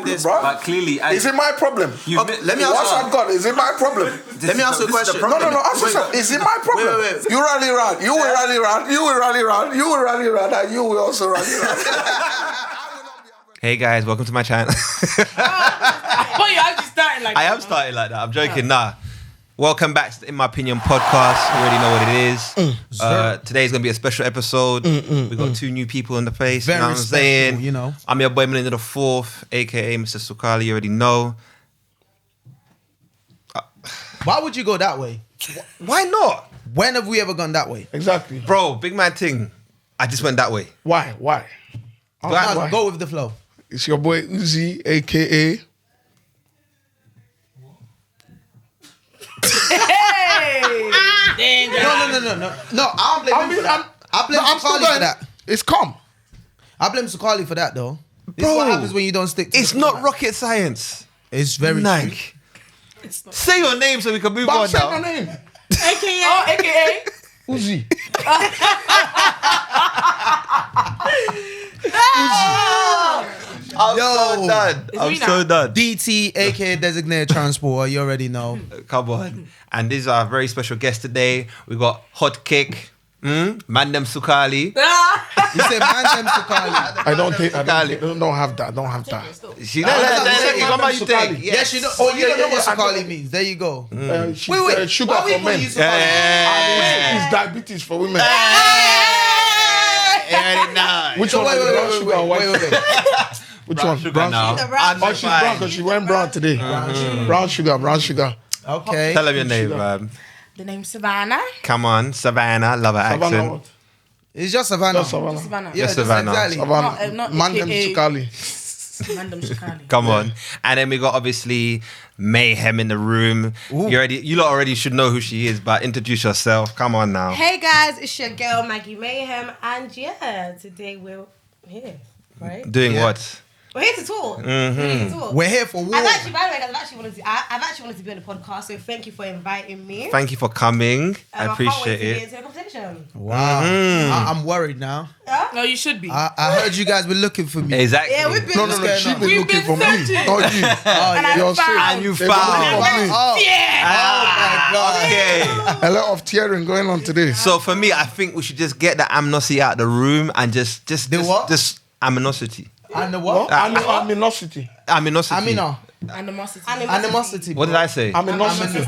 this, bro. but clearly, is it my problem? Let me ask What I've got, is it my problem? Let me ask you a question. No, ask yourself. Is it my problem? Wait. You rally around. You will rally around. You will rally around. You will rally around. And you will also rally around. Hey guys, welcome to my channel. Oh, you're actually starting like that. I am starting like that. I'm joking. Nah. Welcome back to the In My Opinion podcast. You already know what it is. Today's going to be a special episode. We've got two new people in the place. Very you know what I'm special, saying? you know. I'm your boy Melinda the Fourth, a.k.a. Mr. Sukali. You already know. Why would you go that way? Why not? When have we ever gone that way? Exactly. Bro, big man thing. I just went that way. Why? Now, go with the flow. It's your boy Uzi, a.k.a. Hey! Danger. No, I don't blame him for that. I blame Sukali for that. It's calm. I blame Sukali for that, though. This Bro, is what happens when you don't stick to It's the not format. rocket science. It's very true. Like, say your name so we can move But on say my now. name. AKA. Uzi. I'm Yo. so done. I'm me so now? done. DT, aka designated transporter, you already know. Come on. And this is our very special guest today. We got Hot Kick, Mandem Sukali. You said man them Sukali. I don't have that. She Mandem let you take. Sukali. Yes, you know. Oh, you don't know what Sukali means. There you go. Wait. Sugar Why for we put men. you Sukali? It's diabetes for women. Which one? Wait. Which one? Sugar now. Oh, she's brown because she went brown today. Brown sugar. Okay. Tell them your name, man. The name's Sssavannah. Come on, Sssavannah. Love her Sssavannah accent. what? It's just Sssavannah. Sssavannah. Yeah, Just just Sssavannah. exactly. Sssavannah. Not Mandem AKA. Sukali. Mandem Shikali. Come on. And then we got obviously Mayhem in the room. You lot already should know who she is, but introduce yourself. Come on now. Hey guys, it's your girl Maggie Mayhem, and yeah, today we're here, right? Doing Yeah. what? We're here to talk. We're here to talk. We're here for war. By the way, I've actually wanted to be on the podcast, so thank you for inviting me. Thank you for coming. I can't wait appreciate to get it. into the conversation. Wow. I'm worried now. No, you should be. I heard you guys were looking for me. Exactly. Yeah, we've been. No. She's been We've looking been for me, searching. not you. You're sick. And you They've been found. looking for me. Oh, Yeah. oh my God. Okay. A lot of tearing going on today. So for me, I think we should just get the amnosity out of the room and just what? Just aminosity. And the what? Aminosity. Aminosity. Amina. Animosity. Animosity. What did I say? Aminosity.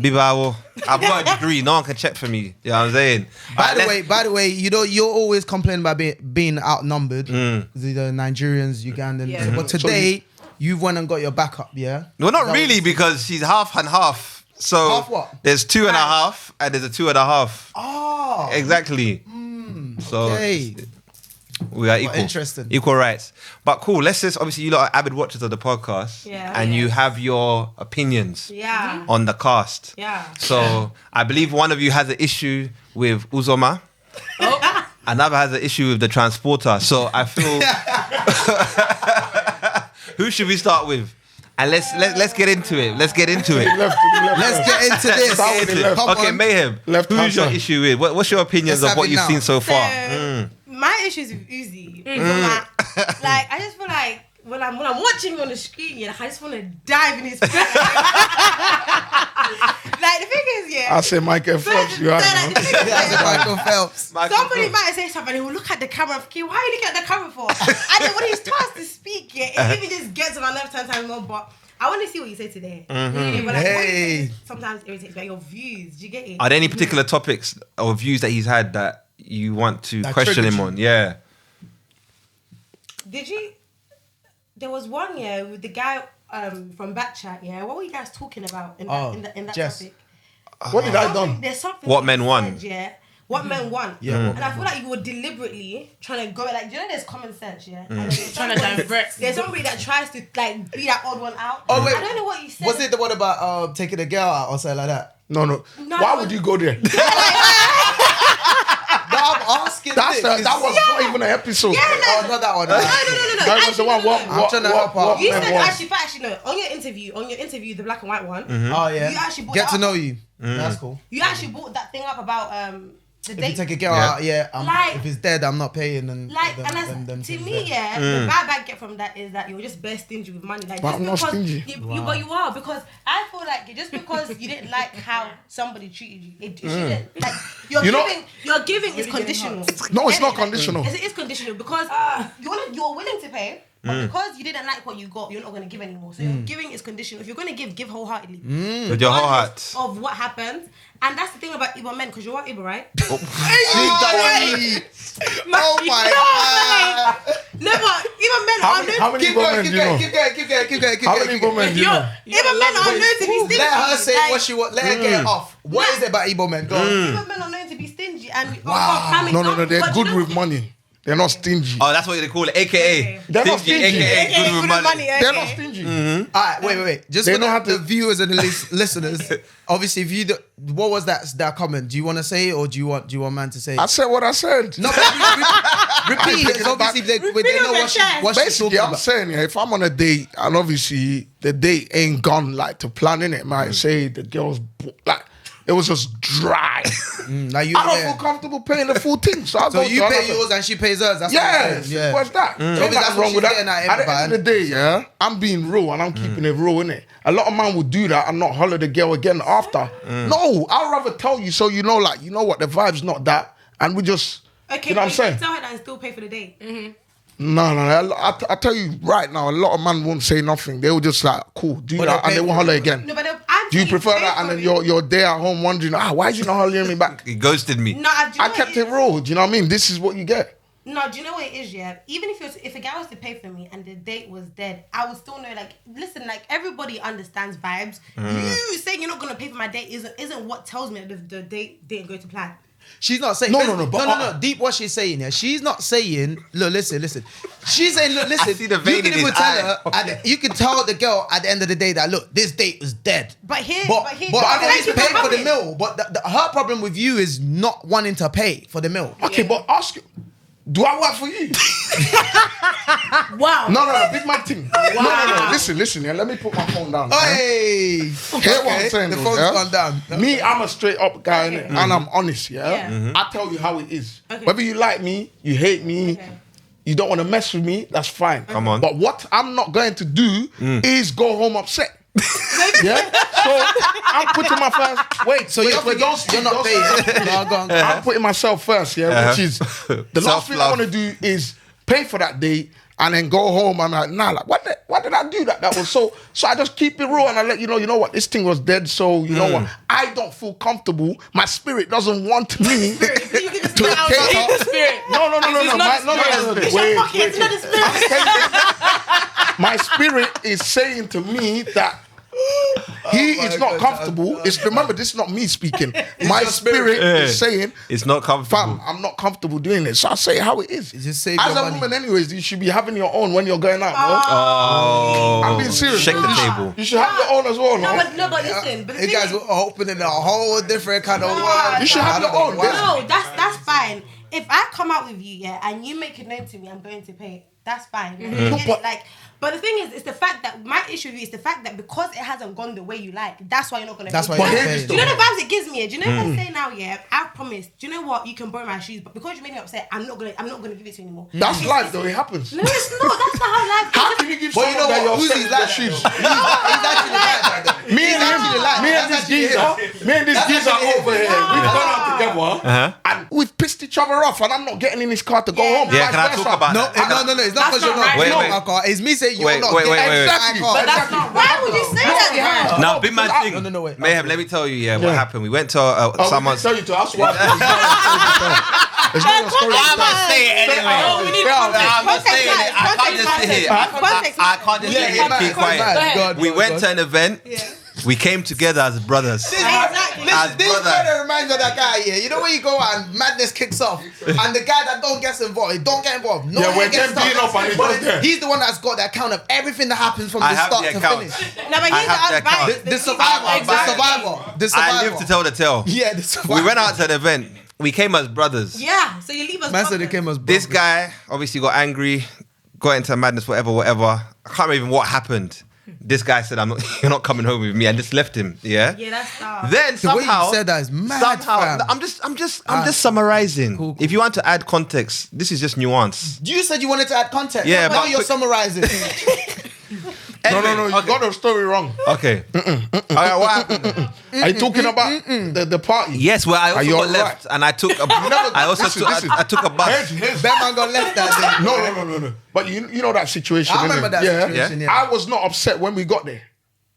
Bibawo. I've got a degree. No one can check for me. You know what I'm saying? By the way, you know you're always complaining about being outnumbered. The Nigerians, Ugandans. Yeah. But today you went and got your backup. Yeah. Well, not really, because she's half and half. So Half what? there's 2.5 and there's a 2.5. Oh. Exactly. So Okay. we are equal. Interesting. Equal rights. But cool. Let's just obviously you lot are avid watchers of the podcast. Yeah. And you have your opinions Yeah. on the cast. Yeah. So I believe one of you has an issue with Uzoma. Another has an issue with the transporter. So I feel who should we start with? And let's get into it. Let's get into it. Let's Get into this. Start with the left. Come Okay, on. Mayhem. Left Who's your hand side. issue with? What's your opinions Let's of what have it you've now. seen so far? My issues with Uzi. Like I just feel like when I'm watching him on the screen, yeah, I just want to dive in his face. Like the thing is, yeah. I say Michael Phelps, you have like, the thing is, That's like, Michael Phelps. somebody might say something, he will look at the camera and think, why are you looking at the camera for? And then when he starts to speak, yeah, it even just gets on my nerves 10 times more. But I want to see what you say today. Yeah, but like, what you say sometimes irritates me. Like your views, do you get it? Are there any particular topics or views that he's had that you want to That question triggered him you? on? Yeah. Did you? There was one with the guy from Backchat. Yeah, what were you guys talking about in that Jess. topic? What did I done? There's something. What that men you want. said, yeah. What men want. Yeah. And I feel like you were deliberately trying to go like, you know, there's common sense, yeah. And there's Trying to divert. There's somebody that tries to like be that odd one out. Oh, wait. I don't know what you said. Was it the one about taking a girl out or something like that? No. Why would you go there? No, I'm asking. That was not even an episode. Yeah, Oh, not that one. No. That was the one. No. I'm trying to help out. You men said want. actually no. On your interview, the black and white one. Oh yeah. You actually brought Get that to up. know you. That's cool. You actually brought that thing up about The If you date. take a girl out, Like- if it's dead, I'm not paying. And Like, them- and that's, them to things me, there. the vibe I get from that is that you're just bare stingy with money. Like, But just I'm not because stingy. but you are, because I feel like just because you didn't like how somebody treated you, it shouldn't. Like, You know- you're giving is conditional. No, it's not Like, conditional. Yes, it is conditional because you're willing to pay. But because you didn't like what you got, you're not going to give anymore. So your giving is conditional. If you're going to give wholeheartedly. With your whole heart. Regardless of what happens. And that's the thing about Igbo men, because you're Igbo, right? Oh my God. No, but Igbo men How are many, known. how many Keep Igbo going, men keep do you know? going, keep going, keep going, keep going, keep How going. many keep Igbo going. men do you know? Igbo men are known to be stingy. Let her say Like, what she wants. Let her get it off. What is it about Igbo men? Go on. Igbo men are known to be stingy. And No, they're good with money. They're not stingy. Oh, that's what they call it, AKA. They're not stingy. AKA good with money. They're not stingy. All right, wait. Just They for know how the to- viewers and the listeners, obviously, if you what was that comment? Do you want to say it or do you want man to say it? I said what I said. No, but repeat it. 'Cause obviously, they know what she's Basically, talking I'm about. saying, if I'm on a date and obviously the date ain't gone like to planning it, might say the girl's like it was just dry. Like you, I don't feel comfortable paying the full thing, so I So go you to pay another- yours and she pays hers. That's Yes, what what's that? So Ain't that's nothing what wrong with she's that. getting at, At the end of the day, yeah, I'm being real and I'm keeping it real, innit? A lot of man will do that and not holler the girl again after. No, I'd rather tell you so you know, like, you know what, the vibe's not that, and we just, Okay, you know what I'm saying? tell her that and still pay for the date. No. I tell you right now, a lot of men won't say nothing. They will just like, cool, do But that, they'll and pay they will for holler it. again. No, but Do you prefer that? And then you're there at home wondering, why is you not hollering me back? He ghosted me. No, I kept it real. Do you know what I mean? This is what you get. No, do you know what it is, yeah? Even if a guy was to pay for me and the date was dead, I would still know, like, listen, like, everybody understands vibes. You saying you're not going to pay for my date isn't what tells me that the date didn't go to plan. She's not saying No, but- no. Deep what she's saying here. She's not saying. Look, listen. She's saying, look, listen. I see the vein you can in even his tell eye. her. You can tell the girl at the end of the day that look, this date was dead. But here, But but I know thank he's you paying for the coming. meal. But her problem with you is not wanting to pay for the meal. Okay, but ask you, do I work for you? Wow. No, big man thing. No. Listen, yeah, let me put my phone down. yeah? Hey, Hear what I'm saying, the though, phone's yeah? gone down. Me, I'm a straight up guy, innit? And I'm honest, yeah? Yeah. I tell you how it is. Okay. Whether you like me, you hate me, Okay. you don't want to mess with me, that's fine. Come on. But what I'm not going to do is go home upset. Yeah? So I'm putting my first. Wait, So you're not paying. No, go on. I'm putting myself first, yeah, which is the last thing I Self-love. want to do is pay for that date and then go home and like, nah, like, why did I do that? That was so I just keep it real and I let you know what, this thing was dead, so you know what, I don't feel comfortable. My spirit doesn't want me to cater. the spirit. No. This is not the spirit. It's your pocket, it's not the spirit. My spirit is saying to me that he is not comfortable. Remember, this is not me speaking. My your spirit. spirit is saying, It's not comfortable. fam, I'm not comfortable doing it. So I say how it is. Just save As your a money. woman, anyways, you should be having your own when you're going out, bro. Oh, I'm being serious. Shake the You should- table. You should have your own as well, No, but listen. But the You thing guys is, are opening a whole different kind of world. You should have your own. no, that's fine. If I come out with you, yeah, and you make it known to me, I'm going to pay. That's fine. Like, I get it, like, but the thing is, it's the fact that my issue with you is the fact that because it hasn't gone the way you like, that's why you're not gonna. That's pay. why you're Do not you paying. know the vibes it gives me? Do you know what I'm saying now? Yeah, I've promised. Do you know what? You can borrow my shoes, but because you made me upset, I'm not gonna give it to you anymore. That's life, though. It happens. No, it's not. That's not how life. How can you give But you someone know that what? you're Uzi's upset like with that, shoes? though. He's actually like that. Me and actually like that. That's this actually geezer him. over here. We've gone out together and we've pissed each other off, and I'm not getting in his car to go home. Yeah, Vice can I versa. talk about No, that? no. It's not That's because you're not not. right. Wait, You're wait. not alcohol. It's me saying you're Wait, not. wait, getting wait, wait. Exactly. alcohol. But That's not. Why would you say that? though? Now, big man because thing. No, wait. Mayhem, let me tell you, what happened. We went to someone's. Tell you to ask what. It's not a story. I'm gonna say it anyway. No, we need I'm gonna Context say it. I can't just sit here. Context. I can't just sit here and keep quiet. We went to an event. We came together as brothers. Exactly. As This brothers. kind of reminds me of that guy here. You know when you go out and madness kicks off, and the guy that don't get involved, don't get involved. No Yeah, one we're gets them being stuck. up and he But goes there. he's the one that's got the account of everything that happens from I the have start the to account. finish. No, but I he's have the the account. advice. The survivor, the survivor. I live to tell the tale. Yeah, the survivor. We went out to an event. We came as brothers. Yeah, so you leave us. Man said broken. they came as This brothers. guy obviously got angry, got into madness, whatever. I can't remember even what happened. This guy said, you're not coming home with me, and just left him. Yeah. Yeah, that's dark. Then The way somehow you said that is mad, somehow fam. I'm just summarizing. Cool. If you want to add context, this is just nuance. You said you wanted to add context. Yeah, now but- you're summarizing. No, you got the story wrong. Okay. All right, what happened? Are you talking about the party? Yes, well, I Are also you got alright? left, and I took a. I also listen. I took a bus. Here's- That man got left that day. No. But you know that situation. I remember innit? that situation, yeah. I was not upset when we got there.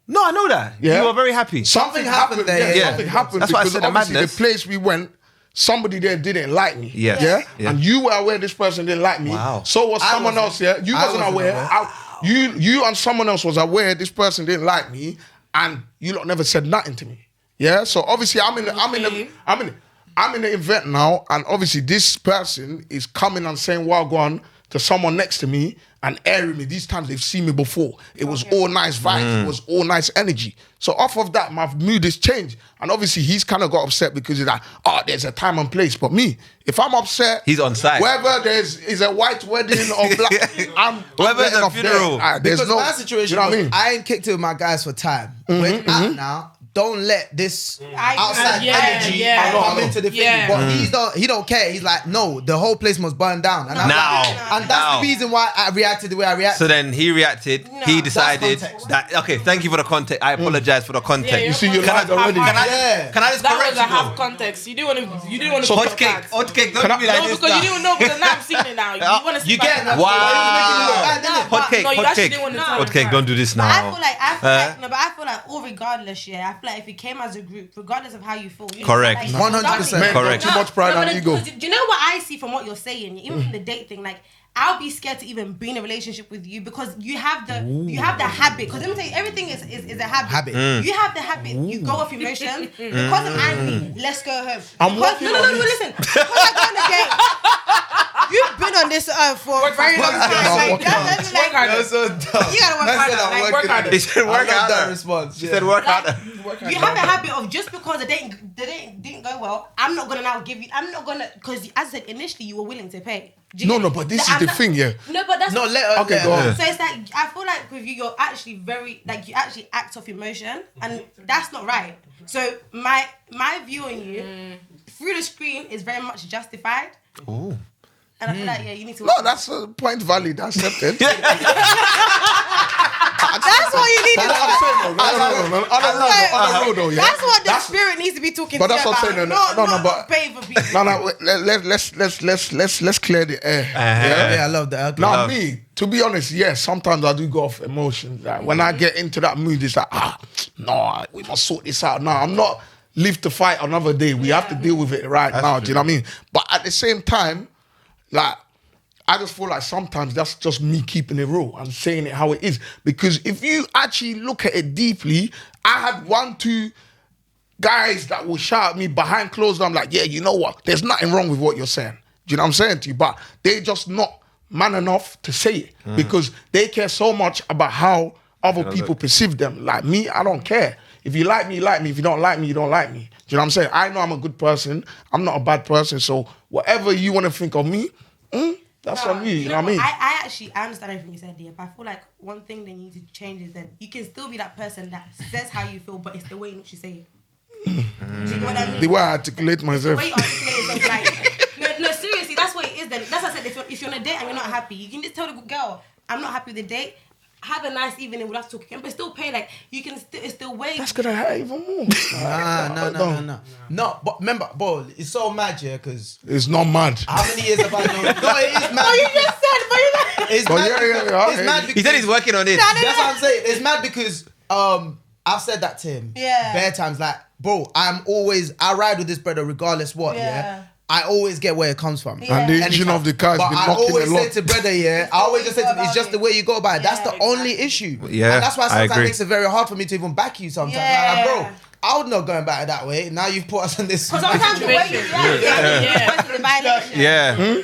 No, I know that. Yeah. You were very happy. Something happened there, yeah. Something happened. That's why I because said the obviously madness. the place we went, somebody there didn't like me. Yes. Yeah? Yeah. And you were aware this person didn't like me. Wow. So was I someone wasn't. else, yeah? You I wasn't wasn't aware. aware. You and someone else was aware this person didn't like me, and you lot never said nothing to me. Yeah? So obviously I'm in the event now, and obviously this person is coming and saying Wagwan to someone next to me and airing me. These times they've seen me before. It was all nice vibes. It was all nice energy. So off of that, my mood has changed. And obviously he's kind of got upset because he's like, oh, there's a time and place. But me, if I'm upset, He's on site. Whether is a white wedding or black, I'm Whether it's letting a off there. funeral. There's Because no my situation, You know what I mean? I ain't kicked it with my guys for time. We're out now. Don't let this outside Yeah, energy yeah. come into the thing. Yeah. But he don't care. He's like, no, the whole place must burn down. And I'm Now. like, and that's the reason why I reacted the way I reacted. So then he reacted. He decided context. that. Okay, thank you for the context. I apologize for the context. You see, you lied already. Can I Yeah. just That correct was a you? half context. You didn't want to. So Hot cake. Don't be like No, this. because you didn't know. Because now I've seen it now. You want to You get that? Wow. Wow. Hot cake. No, you Hot actually cake. didn't want to tell Hot us cake. that. Don't do this But I now. feel like, but I feel like all regardless, yeah, I feel like if we came as a group, regardless of how you feel, you Correct. Know, like, 100%. Men Correct. got too much pride but and ego. do you know what I see from what you're saying? Even from the date thing, like I'll be scared to even be in a relationship with you because you have the habit. Because let me tell you, everything is a habit. You have the habit. You go off emotion. Because I'm angry, let's go home. I'm Because, working no, on this. listen. Because I go on a date. You've been on this earth for a very long time. I'm Like, working that's Work harder. That's so dumb. You gotta work harder. Like, work harder. He said work I love that harder. response. He said work harder. you have a habit of just because the date didn't go well, I'm not gonna now give you. I'm not gonna because as I said initially, you were willing to pay. Do you No, get no, it? but this I'm is the not- thing, yeah. No, but that's No, let her. Okay, let go her. on. So it's like I feel like with you, you're actually very like you actually act off emotion, and that's not right. So my view on you through the screen is very much justified. Ooh. And I feel like you need to. No, that's a point valid, accepted. That's what you need to. But what I'm saying, no, on the road though, yeah. That's what the spirit needs to be talking But to that's you what I'm about. saying, Not but- paying for people. No, let's clear the air. Yeah? Yeah, I love that. Okay. Now me, to be honest, yes, sometimes I do go off emotion. Like when I get into that mood, it's like, no, we must sort this out. No, I'm not live to fight another day. We have to deal with it right now. Do you know what I mean? But at the same time, like, I just feel like sometimes that's just me keeping it real and saying it how it is. Because if you actually look at it deeply, I had 1-2 guys that will shout at me behind closed doors. I'm like, yeah, you know what? There's nothing wrong with what you're saying. Do you know what I'm saying to you? But they're just not man enough to say it because they care so much about how other people perceive them. Like me, I don't care. If you like me, you like me. If you don't like me, you don't like me. Do you know what I'm saying? I know I'm a good person. I'm not a bad person. So whatever you want to think of me, that's on you. You know what I mean? I understand everything you said there, but I feel like one thing they need to change is that you can still be that person that says how you feel, but it's the way in which you say it. Do you know what I mean? The way I articulate The myself. way you articulate yourself, like, no, seriously, that's what it is. Then that's what I said. If you're on a date and you're not happy, you can just tell the girl, "I'm not happy with the date. Have a nice evening. We'll have to talk again, but still pay. Like you can, it's still way. That's gonna hurt even more. No, but remember, bro, it's so mad, yeah, because It's not mad. how many years have I known? No, it is mad. Oh, you just said, but you like, It's But mad. yeah, It's mad He because said he's working on it. that's what I'm saying. It's mad because I've said that to him. Yeah. Bare times, like, bro, I ride with this brother regardless what, yeah. I always get where it comes from. Yeah. And the engine Anytime. of the car has But been I knocking always a say lot. to brother, yeah, I always just say to him, it's just the way you go about it. That's the Yeah, only exactly. issue. Yeah, And that's why I sometimes it agree. makes it very hard for me to even back you sometimes. Yeah. Like, bro, I would not go about it that way. Now you've put us on this. because sometimes the way you react, Yeah. worse than the violation. Yeah.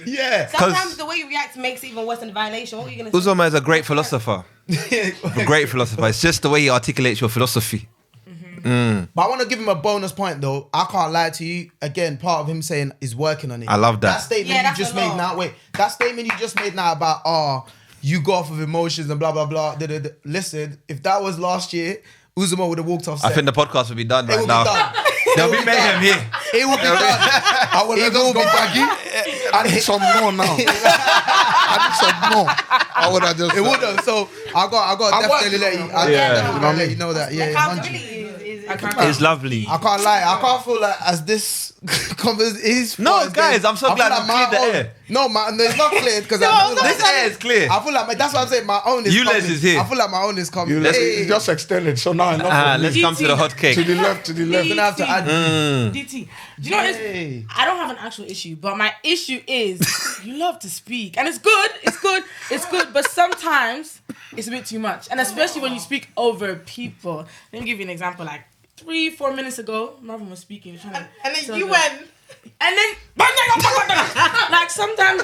Yeah. Sometimes the way you react makes it even worse than the violation. What are you gonna say? Uzoma is a great philosopher. A great philosopher. It's just the way he articulates your philosophy. But I want to give him a bonus point though. I can't lie to you. Again, part of him saying is working on it. I love that. That statement Yeah, you that's just a made lot. now. Wait, that statement you just made now about you go off of emotions and blah blah blah. Listen, if that was last year, Uzuma would have walked off set. I think the podcast would be done it right would now. be done. There'll be mayhem here. It would be done. I will let us go baggy. I need some more now. I need some more. I would have just. It would have. So I got definitely let you. I definitely let you know that. Yeah, 100. Accountability is It's lovely. I can't lie. I can't feel like as this conversation is. No, guys, I'm so glad I cleared the air. No, it's not cleared because This air is clear. I feel like that's what I'm saying. My own is Ules coming. is here. I feel like my own is coming. It's just extended. So now enough. Let's come to the hot cake. To the left. I'm gonna have to add. DT. Do you know what it is? I don't have an actual issue, but my issue is you love to speak. And it's good. But sometimes it's a bit too much. And especially when you speak over people. Let me give you an example. Like 3-4 minutes ago, Marvin was speaking. and then you went. And then, like sometimes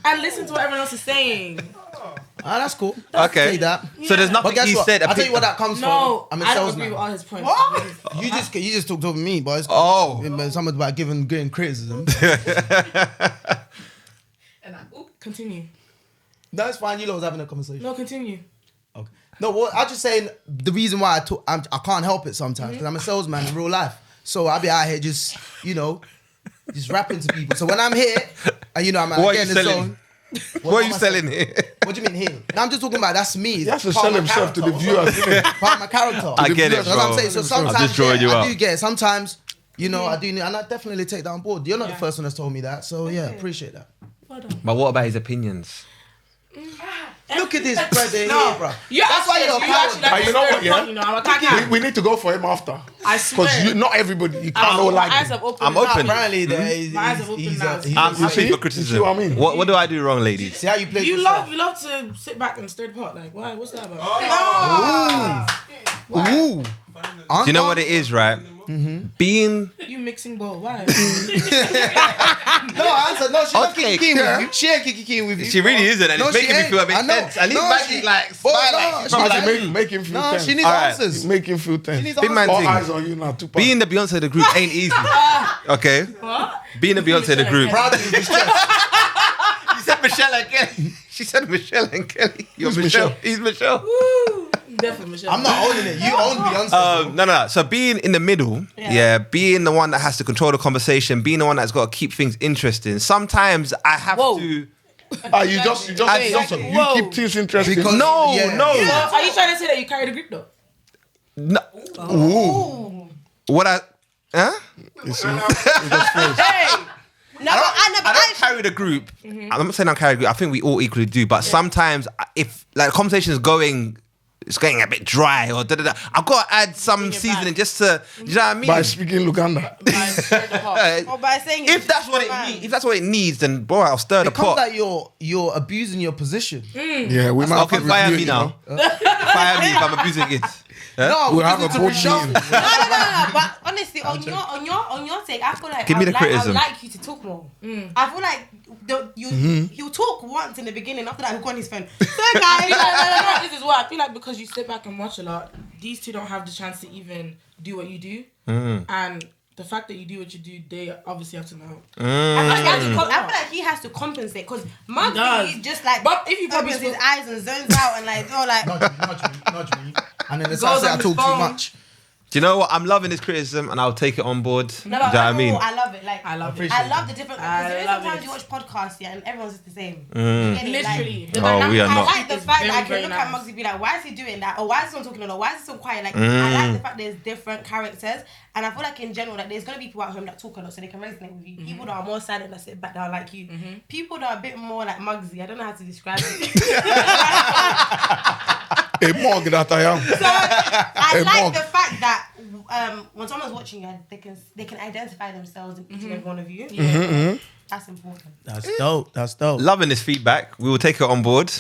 I listen to what everyone else is saying. Ah, that's cool. Okay. Take that. So there's nothing But guess he what? said. I'll tell you what that comes No, from. I'm a I don't agree salesman. with all his points. What? You just talked over me, boys. Oh. Something about giving criticism. Continue. That's fine. You lot was having a conversation. No, continue. Okay. No, well, I'm just saying the reason why I can't help it sometimes because I'm a salesman in real life. So I'll be out here just rapping to people. So when I'm here, and I'm What are getting you the selling? zone. What are you am I selling here? What do you mean here? No, I'm just talking about that's me. He has to sell himself to the viewers. Part of my character. I get it, That's what I'm bro. saying. So sometimes I'm just drawing you I out. do get it. Sometimes, I do, and I definitely take that on board. You're not the first one that's told me that. So yeah, appreciate that. Well done. But what about his opinions? Look at this brother here, bro. That's why you're a coward. But you know what, yeah? I'm a cocky. We need to go for him after. I swear. Because not everybody, you can't all my like eyes him. have opened. I'm open. Apparently, My eyes have opened now. I'm happy see? for You criticism. see what I mean? What do I do wrong, ladies? See how you play You yourself. love to sit back and stir the pot. Like, why? What's that about? Ooh. Do you know what it is, right? Being You mixing bowl. Why? No, answer. No, she's not Okay, kicking yeah. with you. She ain't kicking with you. she really isn't, and No, it's she making me ain't. feel a bit I know. tense. At least No, Maggie she- like Boy, smile no, like she's she- not Maggie, like make him feel No, tense. she needs Alright. answers. Make him feel tense. She needs Big man All thing. eyes on you now. Tupac. being the Beyonce of the group ain't easy. Okay, What? being the Beyonce of the group. Proud of you, this chest. You said Michelle and Kelly. She said Michelle and Kelly. You're Who's Michelle. Michelle? He's Michelle. Woo. Definitely Michelle. I'm not owning it. You own Beyonce. No. So being in the middle, being the one that has to control the conversation, being the one that's got to keep things interesting. Sometimes I have Whoa. to. You Whoa. keep things interesting. Because- No. Yeah. So, are you trying to say that you carry the grip though? No. What I? Huh? You see? It just flows. Hey. I don't carry the group. I'm not saying I carry the group. I think we all equally do. But sometimes, if like the conversation is going, it's getting a bit dry or da da da. I've got to add some seasoning just to, you know what I mean? By speaking Luganda. Or by saying If that's what it needs, if that's what it needs, then boy, I'll stir the It comes pot. like you're abusing your position. Yeah, we might have Okay, to fire review me it, now. Fire me if I'm abusing it. No, We'll have a to board Michelle. meeting. No. But honestly, on your take, I feel like Give me the I would criticism. like you to talk more. I feel like he'll talk once in the beginning. After that, he'll go on his phone. So guys, No, this is what I feel like because you sit back and watch a lot. These two don't have the chance to even do what you do, and the fact that you do what you do, they obviously have to know. I feel like he has to compensate because Muggsy just like But if you probably opens his spoke- eyes and zones out and like Nudge me. And then the Goes say I on talk his too phone. much. Do you know what? I'm loving this criticism and I'll take it on board. Do you know No, what I mean? I love it. Like I love it. appreciate I love the different. I Because there is love sometimes it. you watch podcasts, yeah, and everyone's just the same. Literally. The Oh, dynamic we are I not. like the is fact very, that I can very look nice. at Muggsy and be like, why is he doing that? Or why is someone talking a lot? Why is he so quiet? Like, I like the fact there's different characters. And I feel like in general that there's going to be people at home that talk a lot so they can resonate with you. People that are more silent that sit back down like you. People that are a bit more like Muggsy. I don't know how to describe it. A mug that I am. So I A like mug. the fact that when someone's watching you, they can identify themselves in each and every one of you. That's important. That's dope. Loving this feedback. We will take it on board.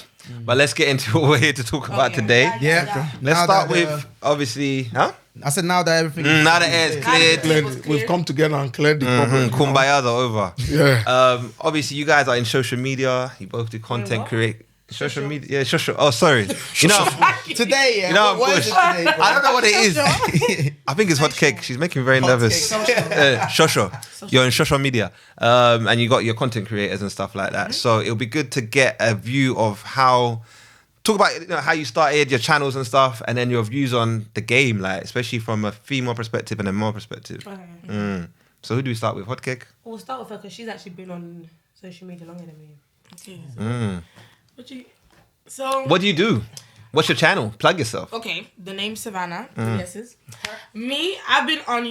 But let's get into what we're here to talk about today. Yeah. Let's Now start that, with, obviously, huh? I said now that everything. Now the air is cleared. Cleared. We've come together and cleared the problem. Kumbayas are over. Yeah. Obviously, you guys are in social media. You both do content Social media. Yeah, social. Oh, sorry. You know, Today, yeah. You know, what is it today, bro? I don't know what it is. I think it's hot cake. She's making me very nervous. Shosho. You're in social media, and you got your content creators and stuff like that. So it'll be good to get a view of talk about how you started your channels and stuff, and then your views on the game, like especially from a female perspective and a male perspective. Okay. So who do we start with? Hot cake. We'll start with her because she's actually been on social media longer than me. Okay. What do you do? What's your channel? Plug yourself. Okay, the name's Sssavannah. Yeses. Me, I've been on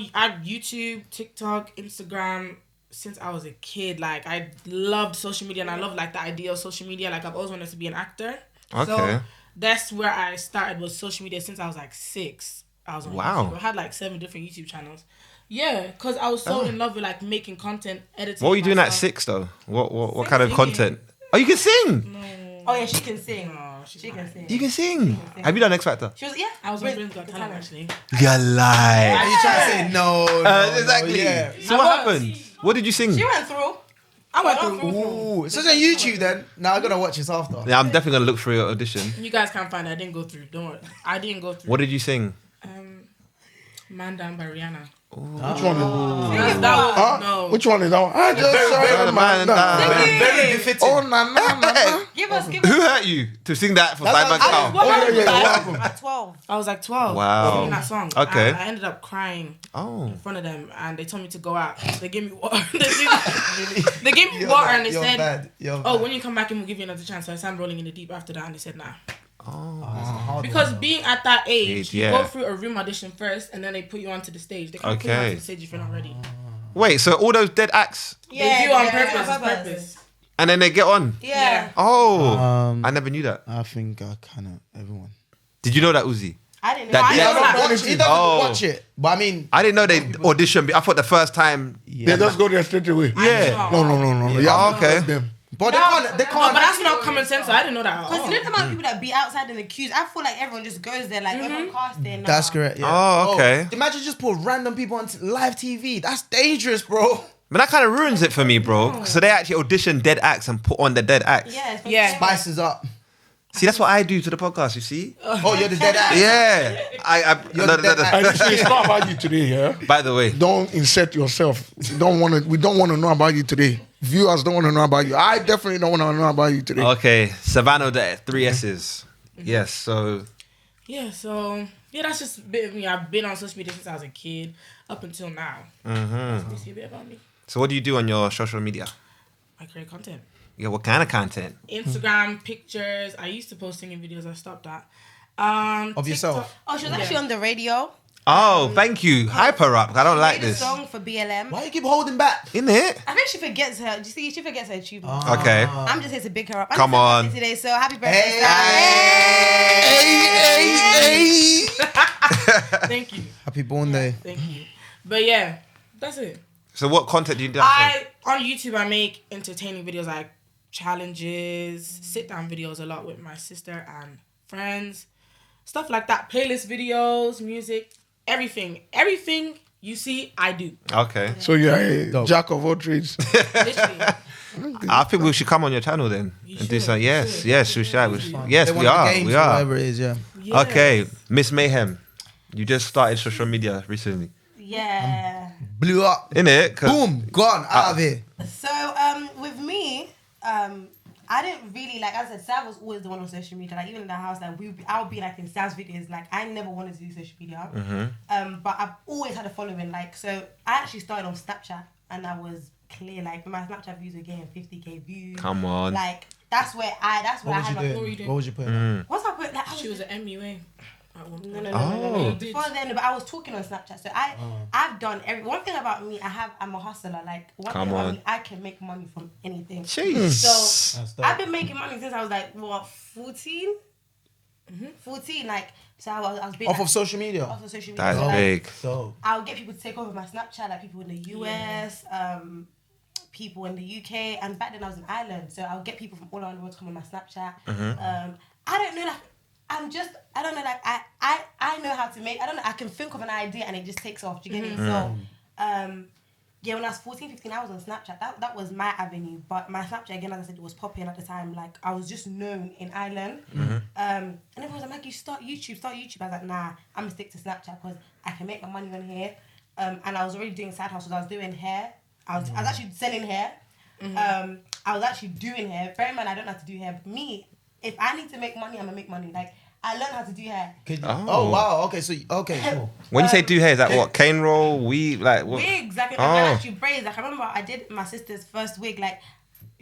YouTube, TikTok, Instagram since I was a kid. Like I loved social media and I love like the idea of social media. Like I've always wanted to be an actor. Okay. So that's where I started with social media since I was like 6. I was on YouTube. I had like 7 different YouTube channels. Yeah, because I was so in love with like making content, editing. What were you doing at 6 though? What kind of content? Oh, you can sing. Oh yeah, she can sing. She can sing. You can sing. Have you done X Factor? She was I was on Britain's Got Talent actually. You lie. Are you trying to say no? Exactly. No, yeah. So what happened? What did you sing? She went through. I went through. Ooh, so it's on YouTube then. Now I'm gonna watch this after. Yeah, I'm definitely gonna look for your audition. You guys can't find it. I didn't go through. Don't worry. I didn't go through. What did you sing? Man Down by Rihanna. Which one is That was, no. Which one is that one? I just saw a man down. Very befitting. Oh, na. Give us. Who hurt you to sing that for Simon Cowell? What happened? At 12. I was like 12. Wow. Singing that song. Okay. I ended up crying Oh. in front of them, and they told me to go out. They gave me water. They gave me water, and they said, "Oh, when you come back, and we'll give you another chance." So I started rolling in the deep after that, and they said, "Nah." Because being at that age, you go through a room audition first, and then they put you onto the stage. They can't put you onto the stage if you're not ready. Wait, so all those dead acts, They do on purpose. and then they get on? Yeah. Oh, I never knew that. I think I kind of everyone. Did you know that, Uzi? I didn't know. That I did- know that. He doesn't watch it, but I mean, I didn't know they auditioned. I thought the first time. They just go there straight away. Yeah. No. Oh, okay. Them. but they No, can't. but that's not common sense. So I didn't know that. Because you know the amount of people that be outside in the queues, I feel like everyone just goes there, like everyone casting. That's correct. Yeah. Oh, okay. Imagine just put random people on live TV. That's dangerous, bro. But that kind of ruins it for me, bro. So they actually audition dead acts and put on the dead acts. Yeah. Yeah. Spices up. See, that's what I do to the podcast. You see? Oh, you're the dead act. Yeah. You're the dead act. And it's not about you today, yeah? By the way, Don't insert yourself. We don't want to know about you today. Viewers don't want to know about you. I definitely don't want to know about you today. okay, Sssavannah, the 3 S's. Yes. So Yeah, so that's just a bit of me. I've been on social media since I was a kid up until now. That's basically a bit about me. So what do you do on your social media? I create content. Yeah, what kind of content? Instagram, pictures. I used to post singing videos. I stopped that. Of yourself? Oh, she was actually on the radio. Oh, thank you. Hype her up. I don't like Made a this. song for BLM. Why you keep holding back? In it? I think she forgets her. Do you see? She forgets her achievement. Okay. I'm just here to big her up. Come on. Today, so happy birthday. Hey. Thank you. Happy born day. Thank you. But yeah, that's it. So what content do you do? On YouTube, I make entertaining videos like challenges, sit-down videos a lot with my sister and friends. Stuff like that. Playlist videos, music, everything. Everything you see, I do. Okay. So you're a jack of all trades. Literally. I think we should come on your channel then and do should, some. you Yes, should. yes, we should. Yes, They we want the are. games We or are. Whatever it is, yeah. Yes. Okay, Miss Mayhem, you just started social media recently, Yeah. Blew up. innit? Boom. Gone. Out of here. So with me, I didn't really like. As I said, Sav was always the one on social media. Like even in the house, like I'll be like in Sav's videos. Like I never wanted to do social media. But I've always had a following. Like so, I actually started on Snapchat, and I was clear. Like my Snapchat views were getting 50K views. Come on. Like that's where I had my. What were you doing? What was you putting? What's up with like? She was an MUA. No. Oh. Before then, but I was talking on Snapchat. So I've done one thing about me. I'm a hustler. Like one Come thing about on. me, I can make money from anything. Jeez. So I've been making money since I was like 14. 14, like so I was being Off of social media. off of social media. That's So, like, big. So I'll get people to take over my Snapchat, like people in the US, people in the UK, and back then I was in Ireland, so I'll get people from all around the world to come on my Snapchat. I don't know, like I don't know, like I know how to make. I don't know. I can think of an idea and it just takes off. Do you get it? So, Yeah, when I was 14, 15, I was on Snapchat. That was my avenue. But my Snapchat, again, as I said, it was popping at the time. Like, I was just known in Ireland. And everyone was like, you start YouTube. I was like, nah, I'm going to stick to Snapchat because I can make my money on here. And I was already doing side hustles. I was doing hair. I was actually selling hair. I was actually doing hair. Bear in mind, I don't know how to do hair. But me, if I need to make money, I'm going to make money. Like, I learned how to do hair. Oh wow. Okay. So cool. When you say do hair, is that what? Cane roll, weave, like what? Wigs, like, and actually braids. Like, I remember I did my sister's first wig, like,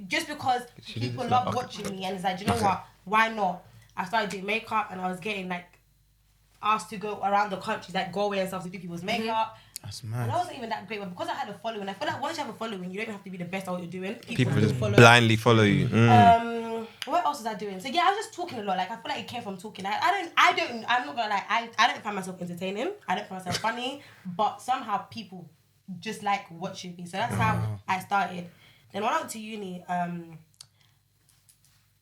just because people love watching me, and it's like, do you know what? Why not? I started doing makeup, and I was getting like asked to go around the country, like Galway and stuff, to do people's makeup. That's mad. And I wasn't even that great, but because I had a following, I feel like once you have a following, you don't have to be the best at what you're doing. People still just follow. blindly follow you. What else was I doing? So yeah, I was just talking a lot. Like, I feel like it came from talking. I'm not gonna lie, I don't find myself entertaining. I don't find myself funny, but somehow people just like watching me. So that's how I started. Then when I went to uni,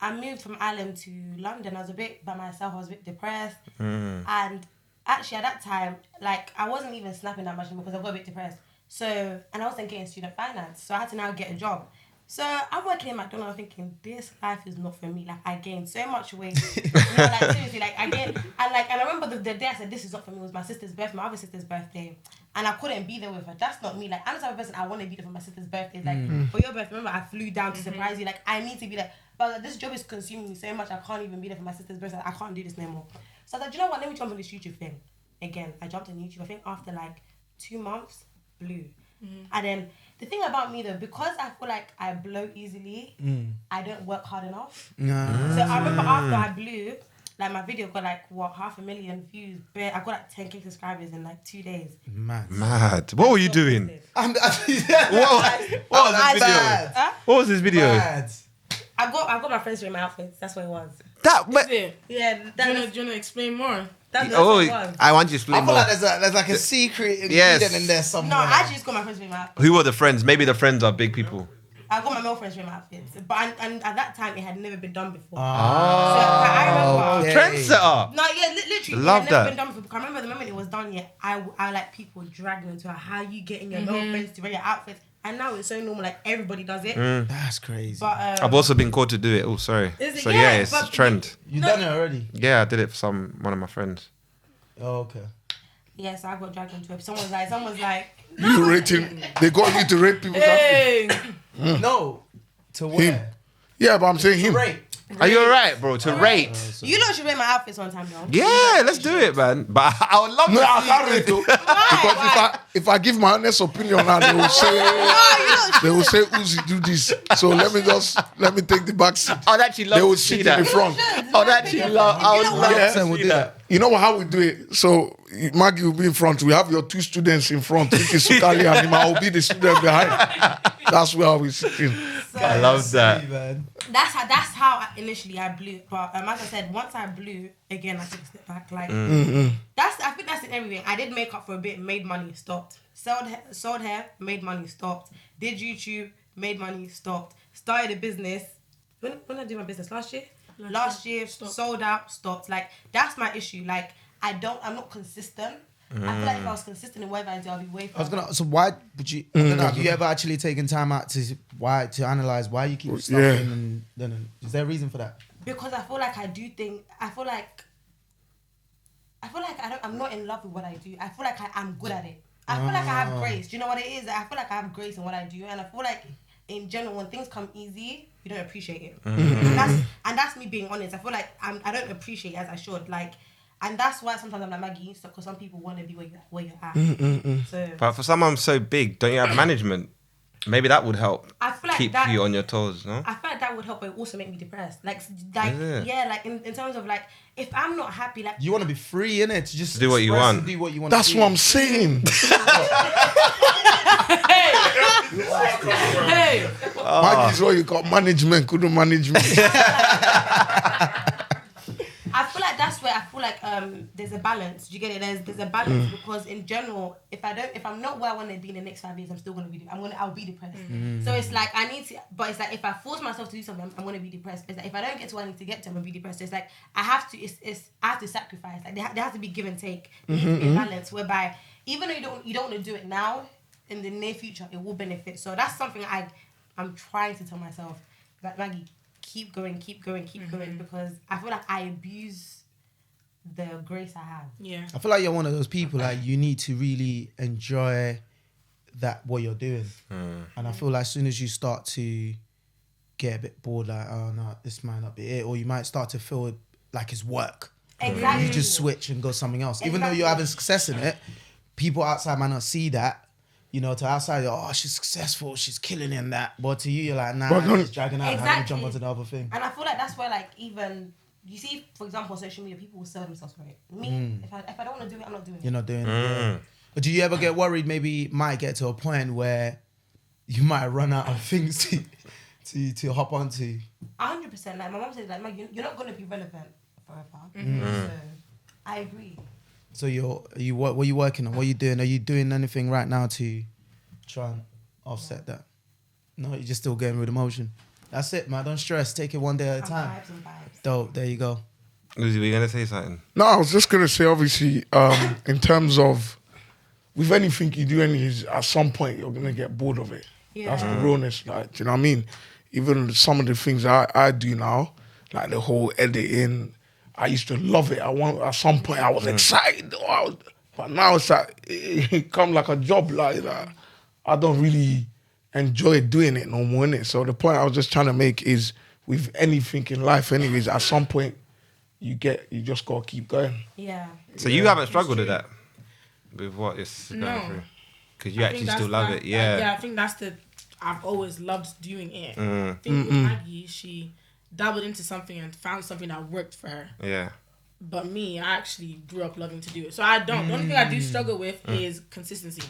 I moved from Ireland to London. I was a bit by myself. I was a bit depressed, and actually at that time, like, I wasn't even snapping that much anymore because I got a bit depressed. So, and I wasn't getting student finance, so I had to now get a job. So I'm working in McDonald's thinking, this life is not for me. Like, I gained so much weight. Like, seriously, like, I gained, and I remember the day I said, this is not for me, it was my sister's birthday, my other sister's birthday. And I couldn't be there with her. That's not me. Like, I'm the type of person, I want to be there for my sister's birthday. Like, for your birthday, remember, I flew down to surprise you. Like, I need to be there. But like, this job is consuming me so much, I can't even be there for my sister's birthday. I can't do this no more. So I was like, do you know what? Let me jump on this YouTube thing. Again, I jumped on YouTube. I think after like 2 months, blew. And then the thing about me though, because I feel like I blow easily, I don't work hard enough. So I remember after I blew, like, my video got like 500,000 views. I got like 10K subscribers in like 2 days. Mad. What were you doing? What was this video? What was this video? Mad. I got my friends wearing my outfits. That's what it was. Yeah. Do you want to explain more? That's what it was. I want you to I explain feel more. like there's like a secret Yes. ingredient in there somewhere. No, I actually just got my friends wearing my outfits. Who were the friends? Maybe the friends are big people. I got my male friends wearing my outfits. But and at that time, it had never been done before. So I remember. Trendsetter. No, yeah, literally. Love it had never that. been done before. I remember the moment it was done, yeah, I like people dragging into it. How you getting your male friends to wear your outfits? And now it's so normal, like, everybody does it. That's crazy. But I've also been called to do it. Oh, sorry. Is it? So Yeah, it's a but trend. You done it already? Yeah, I did it for one of my friends. Oh, okay. yeah, so I got dragged into it. Someone's like, You rating? They got you to rate people's outfits. Hey. No. To where? Yeah, but I'm saying him. Rape. Are you alright, bro? To rate? you lot should wear my outfits one time, though. Yeah, let's do it, man. But I would love No, to I see can't rate though. Because if I give my honest opinion now, they will say Uzi do this. So let me take the back seat. I'd actually love They will to see sit that. in the front. I'd actually love. I would love Yeah. to see that. You know how we do it? So Maggie will be in front. We have your 2 students in front, which is Sukali and him. I will be the student behind. That's where we sit in. I love that. Man. That's how initially I blew. But as I said, once I blew, again, I took a step back. Like, I think that's in everything. I did makeup for a bit, made money, stopped. Sold hair, made money, stopped. Did YouTube, made money, stopped. Started a business. When did I do my business? Last year? Last year, sold out, stopped. Like, that's my issue. Like, I'm not consistent. I feel like if I was consistent in whatever I do, I'll be way further. So why would you? I don't know, have you ever actually taken time out to analyze why you keep stopping? And is there a reason for that? Because I feel like I do think. I feel like I'm not in love with what I do. I feel like I'm good at it. I feel like I have grace. Do you know what it is? I feel like I have grace in what I do, and I feel like in general, when things come easy, you don't appreciate it. And that's me being honest. I feel like I don't appreciate it as I should. Like. And that's why sometimes I'm like, Maggie, because some people want to be where you're at. So, But for someone so big, don't you have management? Maybe that would help I feel like keep that, you on your toes, no? I feel like that would help, but it also make me depressed. Like Yeah. like in terms of like, if I'm not happy, like You want to be free, innit? To just do what you express want. and do what you want. That's to do. what I'm saying. Hey. Maggie's what you got management, couldn't manage me. I feel like that's where I feel like there's a balance. Do you get it? There's a balance because in general, if I'm not where I want to be in the next 5 years, I'm still I'll be depressed. So it's like I need to, but it's like if I force myself to do something, I'm gonna be depressed. It's like if I don't get to where I need to get to, I'm gonna be depressed. So it's like I have to sacrifice. Like there has to be give and take. There needs to be a balance whereby even though you don't want to do it now, in the near future, it will benefit. So that's something I'm trying to tell myself. Like, Maggie, keep going, because I feel like I abuse the grace I have. Yeah. I feel like you're one of those people, like, you need to really enjoy what you're doing. And I feel like as soon as you start to get a bit bored, like, oh no, this might not be it, or you might start to feel like it's work. Exactly. You just switch and go something else. Even though you're having success in it, people outside might not see that. You know, to outside, oh, she's successful, she's killing in that. But to you, you're like, nah, it's dragging out. How do we jump onto the other thing? And I feel like that's where, like, even you see, for example, on social media, people will sell themselves for it. Me, if I don't want to do it, I'm not doing it. You're not doing it. Yeah. But do you ever get worried? Maybe might get to a point where you might run out of things to hop onto. 100%. Like my mom said, like, you're not going to be relevant forever. So I agree. So what are you working on? What are you doing? Are you doing anything right now to try and offset that? No, you're just still going with emotion. That's it, man. Don't stress. Take it one day at a time. Vibes and vibes. Dope. There you go. Uzi, were you gonna say something? No, I was just gonna say, obviously, in terms of with anything you do, at some point you're gonna get bored of it. Yeah. That's the realness. Like, do you know what I mean? Even some of the things I do now, like the whole editing, I used to love it. At some point I was excited, but now it's like it come like a job. Like I don't really enjoy doing it no more, innit? So the point I was just trying to make is, with anything in life, anyways, at some point you just gotta keep going. Yeah. So you haven't struggled with that, with what it's going No. through, because you actually still love it. Yeah. I think I've always loved doing it. I think with Maggie, she dabbled into something and found something that worked for her. Yeah. But me, I actually grew up loving to do it. So I don't. The only thing I do struggle with is consistency.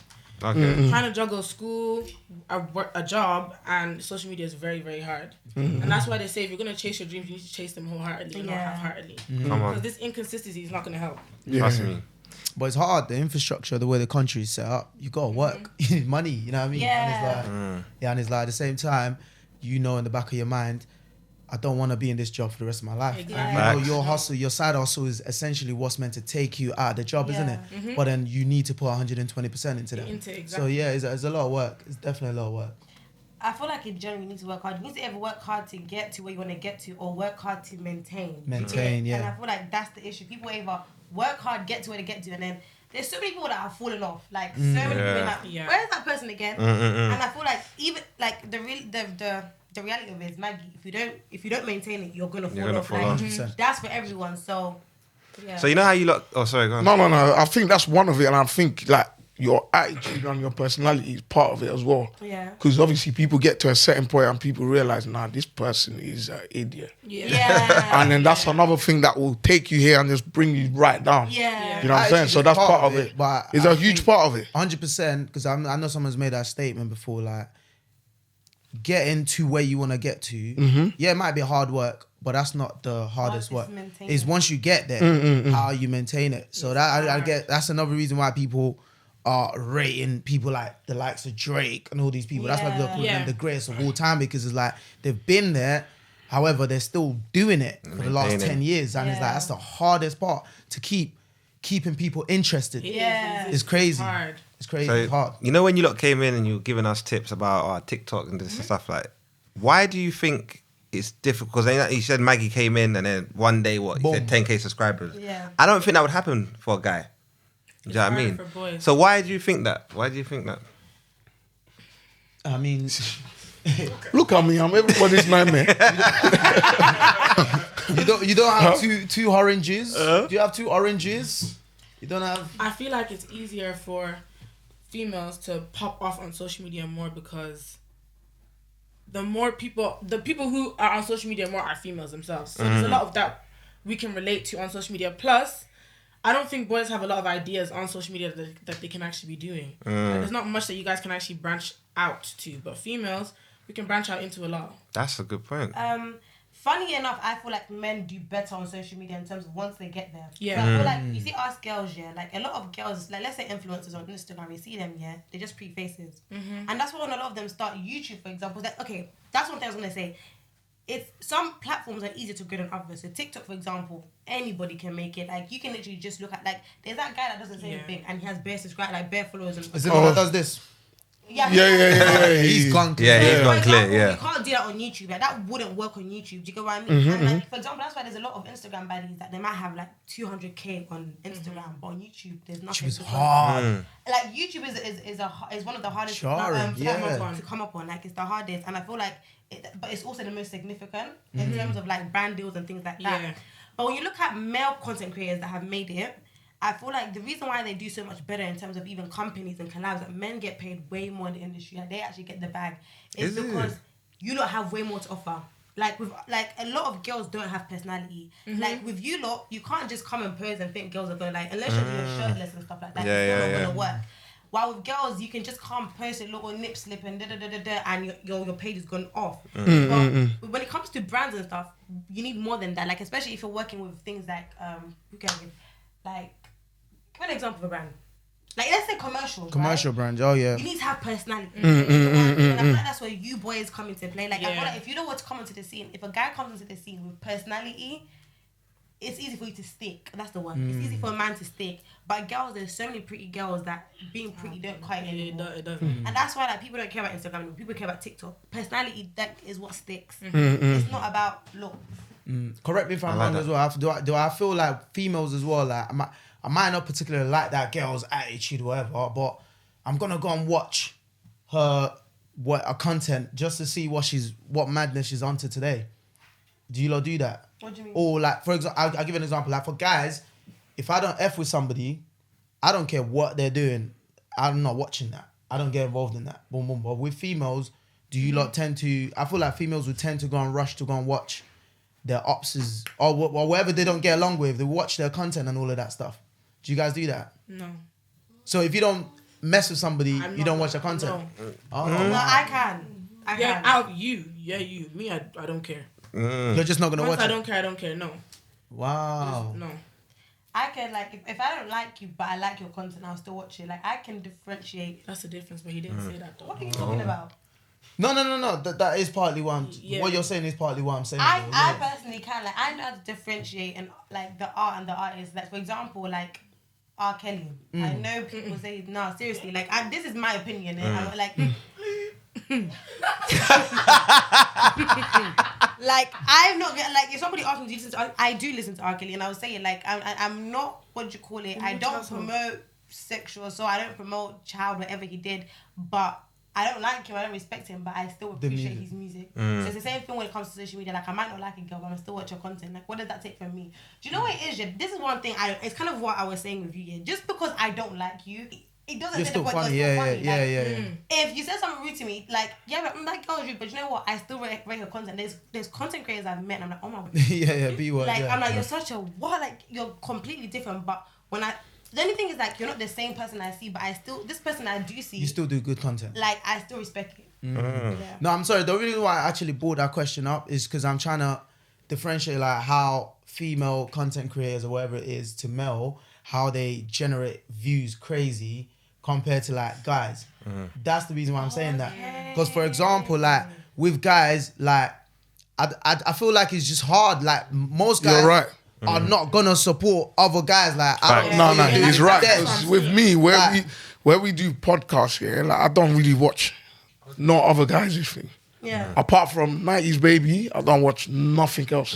Okay. Trying to juggle school, a job, and social media is very, very hard. And that's why they say if you're going to chase your dreams, you need to chase them wholeheartedly and not half-heartedly. Come on. Because this inconsistency is not going to help. Trust me. But it's hard. The infrastructure, the way the country is set up, you gotta work. You need money. You know what I mean? Yeah. And it's like at the same time, you know, in the back of your mind, I don't want to be in this job for the rest of my life. Exactly. And you know, your hustle, your side hustle is essentially what's meant to take you out of the job, isn't it? But then you need to put 120% into that. Exactly. So yeah, it's a lot of work. It's definitely a lot of work. I feel like in general you need to work hard. You need to either work hard to get to where you want to get to, or work hard to maintain. Maintain, yeah. And I feel like that's the issue. People either work hard, get to where they get to, and then there's so many people that are falling off. Like so many people like, where's that person again? And I feel like even like the reality of it is, Maggie, if you don't maintain it, you're gonna fall off. Like, 100%. that's for everyone. So yeah. So you know how you look? Oh, sorry, go on. No. I think that's one of it, and I think like your attitude and your personality is part of it as well. Yeah. Because obviously people get to a certain point and people realize, nah, this person is an idiot. Yeah. And then that's another thing that will take you here and just bring you right down. Yeah. You know what I'm saying? So that's part of it. But it's a huge part of it. 100%, because I know someone's made that statement before, like, getting to where you want to get to, yeah, it might be hard work, but that's not the hardest work. It's once you get there, how you maintain it. So that I get, that's another reason why people are rating people like the likes of Drake and all these people. That's why they're calling them the greatest of all time, because it's like they've been there. However, they're still doing it for the last 10 years. And it's like, that's the hardest part, to keeping people interested. Yeah. It's crazy. Hard. It's crazy. So, It's hard. you know, when you lot came in and you were giving us tips about TikTok and this and stuff, like, why do you think it's difficult? Because you said Maggie came in and then one day, you said 10K subscribers. Yeah. I don't think that would happen for a guy. Do you know what I mean? For boys. So why do you think that? I mean, Look at me, I'm everybody's nightmare. you don't have two oranges. Do you have two oranges? You don't have. I feel like it's easier for females to pop off on social media more, because the people who are on social media more are females themselves. So there's a lot of that we can relate to on social media. Plus, I don't think boys have a lot of ideas on social media that they can actually be doing. Like, there's not much that you guys can actually branch out to, but females, we can branch out into a lot. That's a good point. Funny enough, I feel like men do better on social media in terms of once they get there. Yeah. So I feel like, you see us girls, yeah, like a lot of girls, like let's say influencers on Instagram, you see them, yeah, they just pre-faces. And that's why when a lot of them start YouTube, for example, that's one thing I was going to say. Some platforms are easier to grow than others. So TikTok, for example, anybody can make it. Like, you can literally just look at, like, there's that guy that doesn't say anything and he has bare subscribers, like bare followers. Is it the one that does this? Yeah. He's gone clear. Yeah, he's gone For clear. example, Yeah. You can't do that on YouTube. Like, that wouldn't work on YouTube. Do you get what I mean? And like, for example, that's why there's a lot of Instagram baddies that they might have like 200k on Instagram, but on YouTube there's nothing. It's hard. Like YouTube is one of the hardest to come up on. Like, it's the hardest, and I feel like, but it's also the most significant in terms of like brand deals and things like that. Yeah. But when you look at male content creators that have made it, I feel like the reason why they do so much better in terms of even companies and collabs, that men get paid way more in the industry, like they actually get the bag, is because you lot have way more to offer. Like, with like a lot of girls don't have personality. Like with you lot, you can't just come and pose and think girls are gonna like, unless you're doing shirtless and stuff like that, it's not gonna work. While with girls, you can just come post a little nip slip and and your page is gone off. But when it comes to brands and stuff, you need more than that. Like, especially if you're working with things like like, give an example of a brand. Like, let's say commercial brands. Oh yeah. You need to have personality. And I feel like that's where you boys come into play. Like, I feel like if you know what to come into the scene, if a guy comes into the scene with personality, it's easy for you to stick. That's the one. It's easy for a man to stick. But girls, there's so many pretty girls that being pretty don't quite anymore. It doesn't. And that's why like people don't care about Instagram anymore. People care about TikTok. Personality, that is what sticks. It's not about looks. Correct me if I'm wrong as well. Do I feel like females as well? Like, I might not particularly like that girl's attitude or whatever, but I'm gonna go and watch her content just to see what madness she's onto today. Do you lot do that? What do you mean? Or like, for example, I'll give you an example. Like for guys, if I don't F with somebody, I don't care what they're doing. I'm not watching that. I don't get involved in that. Boom, boom. But with females, do you lot tend to? I feel like females would tend to go and rush to go and watch their opses or whatever they don't get along with. They watch their content and all of that stuff. Do you guys do that? No. So if you don't mess with somebody, you don't watch their content? No. No, I can. You. Me, I don't care. You're just not going to watch I don't care. No. Wow. No. I can, like, if I don't like you, but I like your content, I'll still watch it. Like, I can differentiate. That's the difference, but he didn't say that, though. What are you talking about? No. That is partly what what you're saying is partly what I'm saying. I personally can. Like, I know how to differentiate and, like, the art and the artist. Like, for example, like, R. Kelly. I know people say, no, seriously. Like, this is my opinion. And I'm like... like, I'm not gonna, like, if somebody asks me to listen to I do listen to R. Kelly, and I was saying, like, I'm not, what do you call it, I don't promote sexual, so I don't promote child, whatever he did, but I don't like him, I don't respect him, but I still appreciate his music. So it's the same thing when it comes to social media. Like, I might not like a girl, but I still watch your content. Like, what does that take from me? Do you know what it is? Yeah? This is one thing, it's kind of what I was saying with you. Yeah? Just because I don't like you, it doesn't You're say still the point funny. you're still funny. Yeah. If you said something rude to me, like, yeah, but that girl's rude, but you know what? I still rate your content. There's content creators I've met, and I'm like, oh my god. Be what? Like, I'm like, you're such a what? Like, you're completely different. But the only thing is, like, you're not the same person I see, but this person I do see. You still do good content. Like, I still respect it. Yeah. No, I'm sorry. The reason why I actually brought that question up is because I'm trying to differentiate, like, how female content creators or whatever it is to male, how they generate views crazy compared to, like, guys. That's the reason why I'm saying that. Because, for example, like, with guys, like, I feel like it's just hard. Like, most guys... You're right. Are not gonna support other guys. Like, No, he's right. 'Cause with me, where we do podcasts, yeah, like, I don't really watch no other guys' thing. Yeah. Apart from 90s Baby, I don't watch nothing else.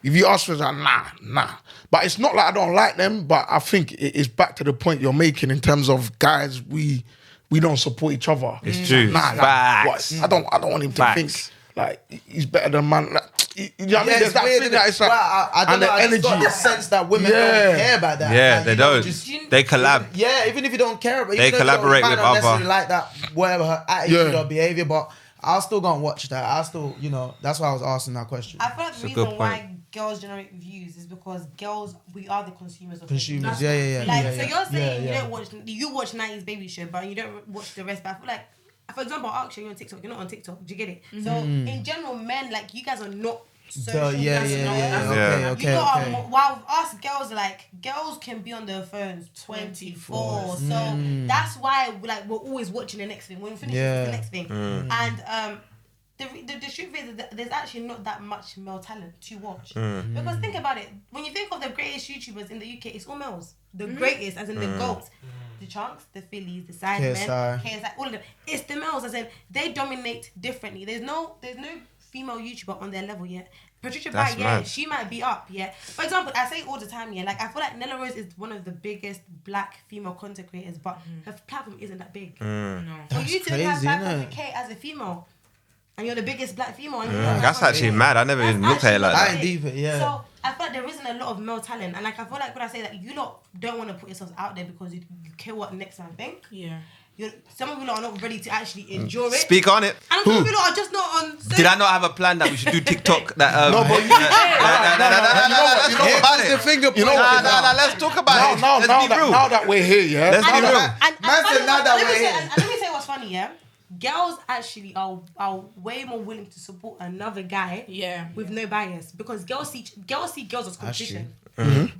If you ask for that, nah. But it's not like I don't like them, but I think it's back to the point you're making in terms of guys, we don't support each other. It's true. Nah, Facts. I don't want him to think like he's better than man. Like, you know what I mean? There's that thing that it's like, I don't and know, the I energy. just got the sense that women don't care about that. Yeah, like, they don't. They collab. Yeah, even if you don't care about it, They collaborate with other. necessarily like that, whatever her attitude or behavior, but I'll still go and watch that. I'll still, that's why I was asking that question. I feel like the reason why girls generate views is because girls, we are the consumers of consumers. Yeah. Like, so you're saying you watch 90s Baby show, but you don't watch the rest. But I feel like, for example, Ark, you're on TikTok. You're not on TikTok. Do you get it? So in general, men, like, you guys are not social. Okay. While us girls, like, girls can be on their phones 24. So that's why, like, we're always watching the next thing. When we finish the next thing. And the truth is that there's actually not that much male talent to watch. Because think about it. When you think of the greatest YouTubers in the UK, it's all males. The greatest, as in the GOATs. the Chunks, the Phillies, the Sidemen, KSI, all of them. It's the males. I said they dominate differently. There's no female YouTuber on their level yet. Patricia Bai, she might be up, For example, I say all the time, like I feel like Nella Rose is one of the biggest black female content creators, but her platform isn't that big. No. For you to have 500K as a female, and you're the biggest black female. That's actually mad. I never even looked at it like that. I ain't deep it, So I feel like there isn't a lot of male talent, and like I feel like when I say that you lot don't want to put yourselves out there because you care what next man think. Yeah. Some of you lot are not ready to actually endure it. Speak on it. And some of you lot are just not on. Did I not have a plan that we should do TikTok? That no, but let's talk about it. The finger you know what? Let's talk about it. Now that we're here, let's be real. Let me say what's funny, girls actually are way more willing to support another guy with no bias because girls see girls as competition.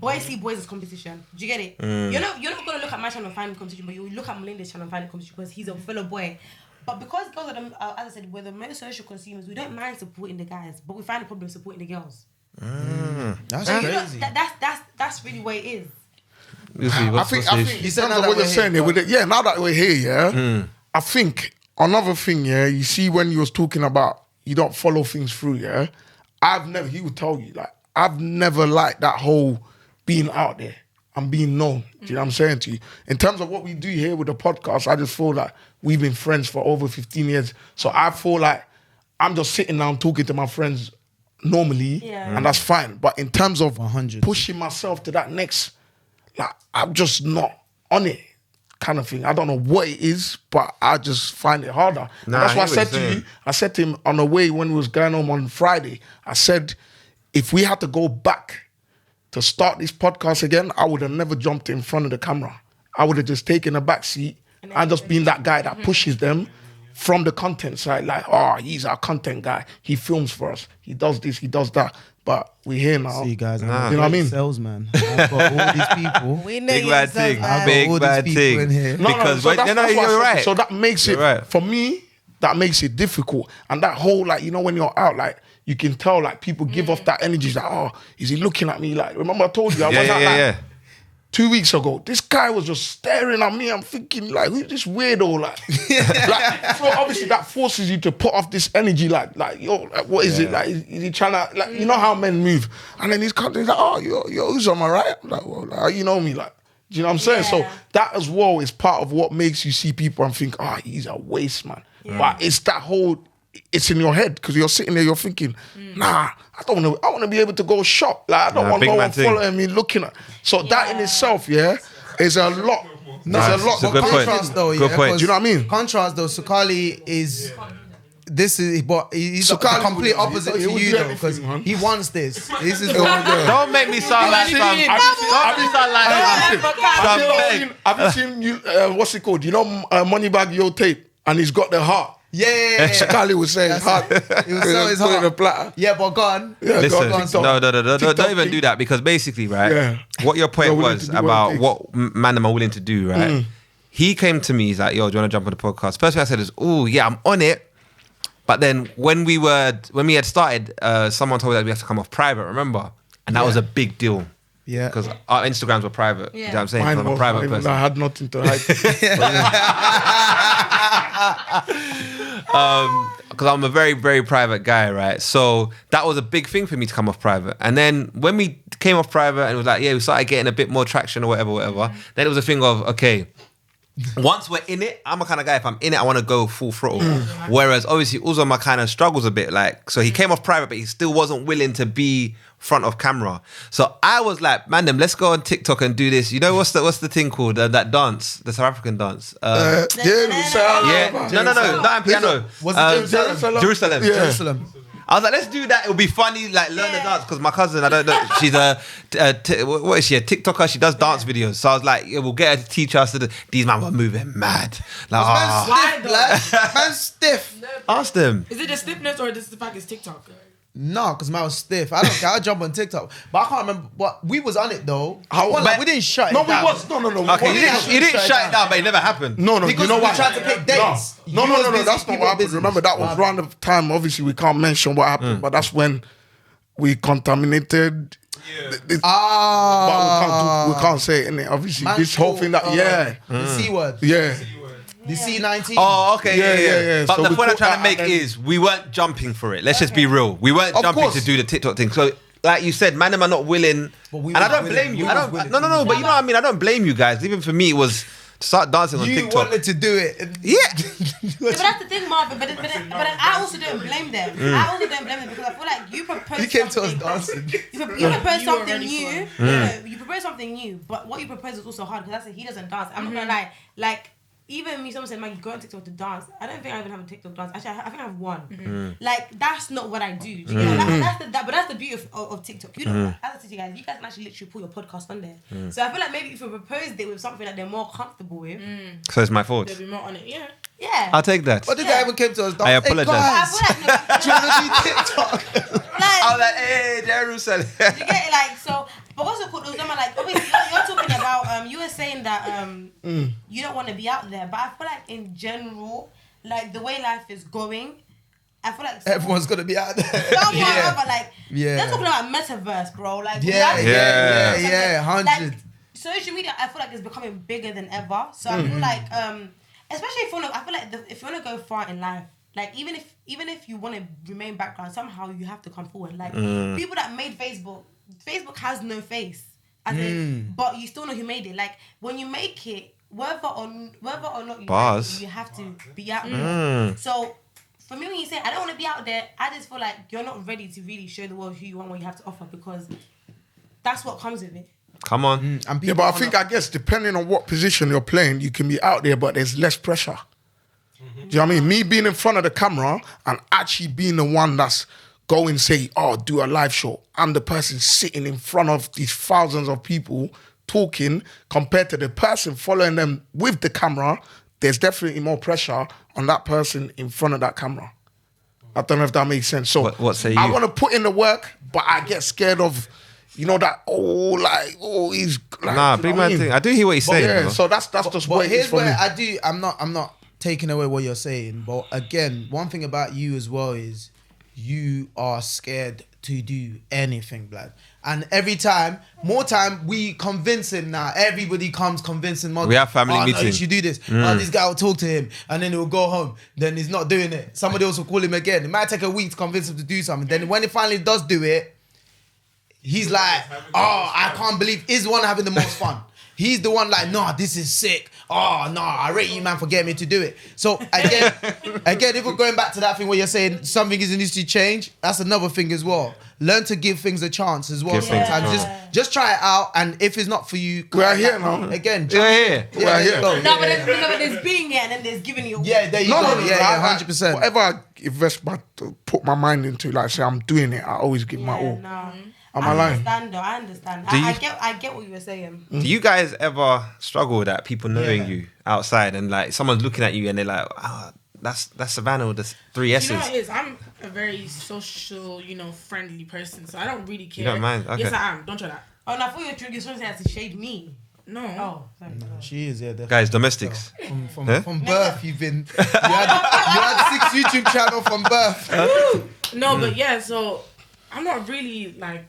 Boys see boys as competition. Do you get it? You're not gonna look at my channel and find competition, but you look at Melinda's channel and find competition because he's a fellow boy. But because girls are as I said, we're the most social consumers, we don't mind supporting the guys, but we find a problem supporting the girls. That's crazy. That's really what it is. I think you said what you're saying here with it. Yeah, now that we're here, I think another thing, you see when you was talking about you don't follow things through, he would tell you, like, I've never liked that whole being out there and being known. Do you know what I'm saying to you? In terms of what we do here with the podcast, I just feel like we've been friends for over 15 years. So I feel like I'm just sitting down talking to my friends normally, and that's fine. But in terms of 100. pushing myself to that next, like, I'm just not on it. Kind of thing. I don't know what it is, but I just find it harder. And that's what I said to you. I said to him on the way when we was going home on Friday, I said, if we had to go back to start this podcast again, I would have never jumped in front of the camera. I would have just taken a back seat and just been that guy that pushes them from the content side. Like, he's our content guy. He films for us. He does this, he does that. But we're here now. See, guys, you know what I mean? Salesman. I've got all these people. Big bad thing. Big bad thing. In here. Because you're right. So that makes it, for me, that makes it difficult. And that whole, like, when you're out, like, you can tell, like, people give off that energy. Like, is he looking at me? Like, remember I told you, I was out 2 weeks ago. This guy was just staring at me. I'm thinking, like, who's this weirdo? Like, so obviously that forces you to put off this energy. Like, yo, like, what is it? Like, is he trying to, like, you know how men move? And then he's like, yo, Uzom, am I right? I'm like, well, like, you know me, like, do you know what I'm saying? So that as well is part of what makes you see people and think, he's a waste, man. But it's that whole, it's in your head because you're sitting there, you're thinking, I want to be able to go shop. Like, I don't want no one following me, looking at. So that in itself, is a lot. There's a lot. It's a good point. Though, good point. Do you know what I mean? Contrast though, Sukali is. But he's the complete opposite to you though, because he wants this. This is the one girl. Don't make me sound like some. Have you seen you? What's it called? You know, Moneybag Yo Tape, and he's got the heart. Yeah. Scully was saying his heart. He was so his heart. A platter. Yeah, but go on. Listen, no, don't even do that because basically, right? What your point was about what man am I willing to do, right? He came to me, he's like, yo, do you want to jump on the podcast? First thing I said is, I'm on it. But then when we had started, someone told me that we have to come off private, remember? And that was a big deal. Yeah. Because our Instagrams were private. You know what I'm saying? I'm a private person. I had nothing to hide. Because I'm a very, very private guy, right? So that was a big thing for me to come off private. And then when we came off private and it was like, we started getting a bit more traction or whatever, then it was a thing of, okay, once we're in it, I'm a kind of guy, if I'm in it, I want to go full throttle. Whereas obviously Uzoma kind of struggles a bit, like, so he came off private, but he still wasn't willing to be front of camera. So I was like, man, let's go on TikTok and do this. You know what's the thing called? That dance, the South African dance. No, not piano. Was it Jerusalem? Yeah. Jerusalem. I was like, let's do that. It'll be funny, like learn the dance. Because my cousin, I don't know, she's what is she? A TikToker. She does dance videos. So I was like, we'll get her to teach us. These man were moving mad. Like, Man's stiff. Ask them. Is it the stiffness or is the fact it's TikTok? No, because man was stiff. I don't care. I'll jump on TikTok. But I can't remember. But we was on it though. We didn't shut it down. No. Okay, you didn't shut it down, but it never happened. No. Because you know what? we tried to pick dates. No. That's not what happened. Remember, that was around the time. Obviously, we can't mention what happened, but that's when we contaminated but we can't say it, innit? Obviously, Man this whole called, thing that, the C word. yeah. The C19. Oh, okay, yeah. But So the we point I'm put trying to that make and then- is we weren't jumping for it. Let's just be real. We weren't Of jumping course. to do the TikTok thing. So, like you said, man, am I not willing? But we And I was don't willing. blame you. We I was don't. willing. No. But you know what I mean. I don't blame you guys. Even for me, it was to start dancing on You TikTok. wanted to do it. Yeah. But that's the thing, Marvin. But I also don't blame them. I also don't blame them because I feel like you propose. You came to us something- dancing. You propose You something already new. fun. No, you propose something new, but what you propose is also hard because that's he doesn't dance. I'm not gonna lie. Like even me, someone said, "Maggie, go on TikTok to dance." I don't think I even have a TikTok dance. Actually, I think I have one. Like that's not what I do. Do you get that? But that's the beauty of TikTok. You know, as I said to you guys, you guys can actually literally put your podcast on there. So I feel like maybe if you proposed it with something that they're more comfortable with, So it's my fault. They'll be more on it. Yeah. yeah. I'll take that. But the guy even came to us. I apologize. I Hey, feel like no, trying to do TikTok. like, I was like, hey, Jerusalem. you get it, like so. But what's so cool? Them are like obviously you're talking about you were saying that you don't want to be out there, but I feel like in general, like the way life is going, I feel like Everyone's gonna be out there. but like Yeah. they're talking about metaverse, bro. Like Yeah, we yeah, have- yeah, 100. Like, social media, I feel like it's becoming bigger than ever. So I feel like, especially if you want to, I feel like if you want to go far in life, like even if you want to remain background, somehow you have to come forward. Like people that made Facebook has no face, as in, but you still know who made it. Like when you make it, whether or not you Bars. like it, you have to be out there. So for me, when you say I don't want to be out there, I just feel like you're not ready to really show the world who you are, what you have to offer, because that's what comes with it. Come on. Yeah, but I guess depending on what position you're playing, you can be out there, but there's less pressure. Do you know what I mean? Me being in front of the camera and actually being the one that's going say, oh, do a live show. I'm the person sitting in front of these thousands of people talking compared to the person following them with the camera. There's definitely more pressure on that person in front of that camera. I don't know if that makes sense. So What say you? I want to put in the work, but I get scared of, he's like, Nah, you big know what man I mean? thing. I do hear what he's But saying. yeah, bro. so that's just what But it is here's for me. where I'm not taking away what you're saying. But again, one thing about you as well is you are scared to do anything, blood. And every time, more time, we convince him now. Everybody comes convincing. We have family No, meeting. you should do this. Oh, this guy will talk to him, and then he'll go home. Then he's not doing it. Somebody else will call him again. It might take a week to convince him to do something. Then when he finally does do it, he's like, oh, I can't believe he's the one having the most fun. He's the one like, nah, this is sick. Oh, no, I rate you, man, for getting me to do it. So again, if we're going back to that thing where you're saying something needs to change, that's another thing as well. Learn to give things a chance as well. Give things a Sometimes just try it out, and if it's not for you, We are here now. Again, Yeah. We are here. go. No, but there's being here and then there's giving you. Yeah, there you go. Yeah, 100%. Whatever I put my mind into, like say I'm doing it, I always give my all. No. Am I lying? I understand. Do you- I get what you were saying. Do you guys ever struggle with that? People knowing you outside and like someone's looking at you and they're like, oh, that's Sssavannah with the three S's. You know what it is? I'm a very social, friendly person, so I don't really care. You don't mind? Okay. Yes, I am. Don't try that. Oh, and I thought you were trying to say to shade me. No. Oh, sorry. She is, yeah. Definitely. Guys, domestics. From birth, you've been. You had 6 YouTube channels from birth. No, but yeah, so I'm not really like.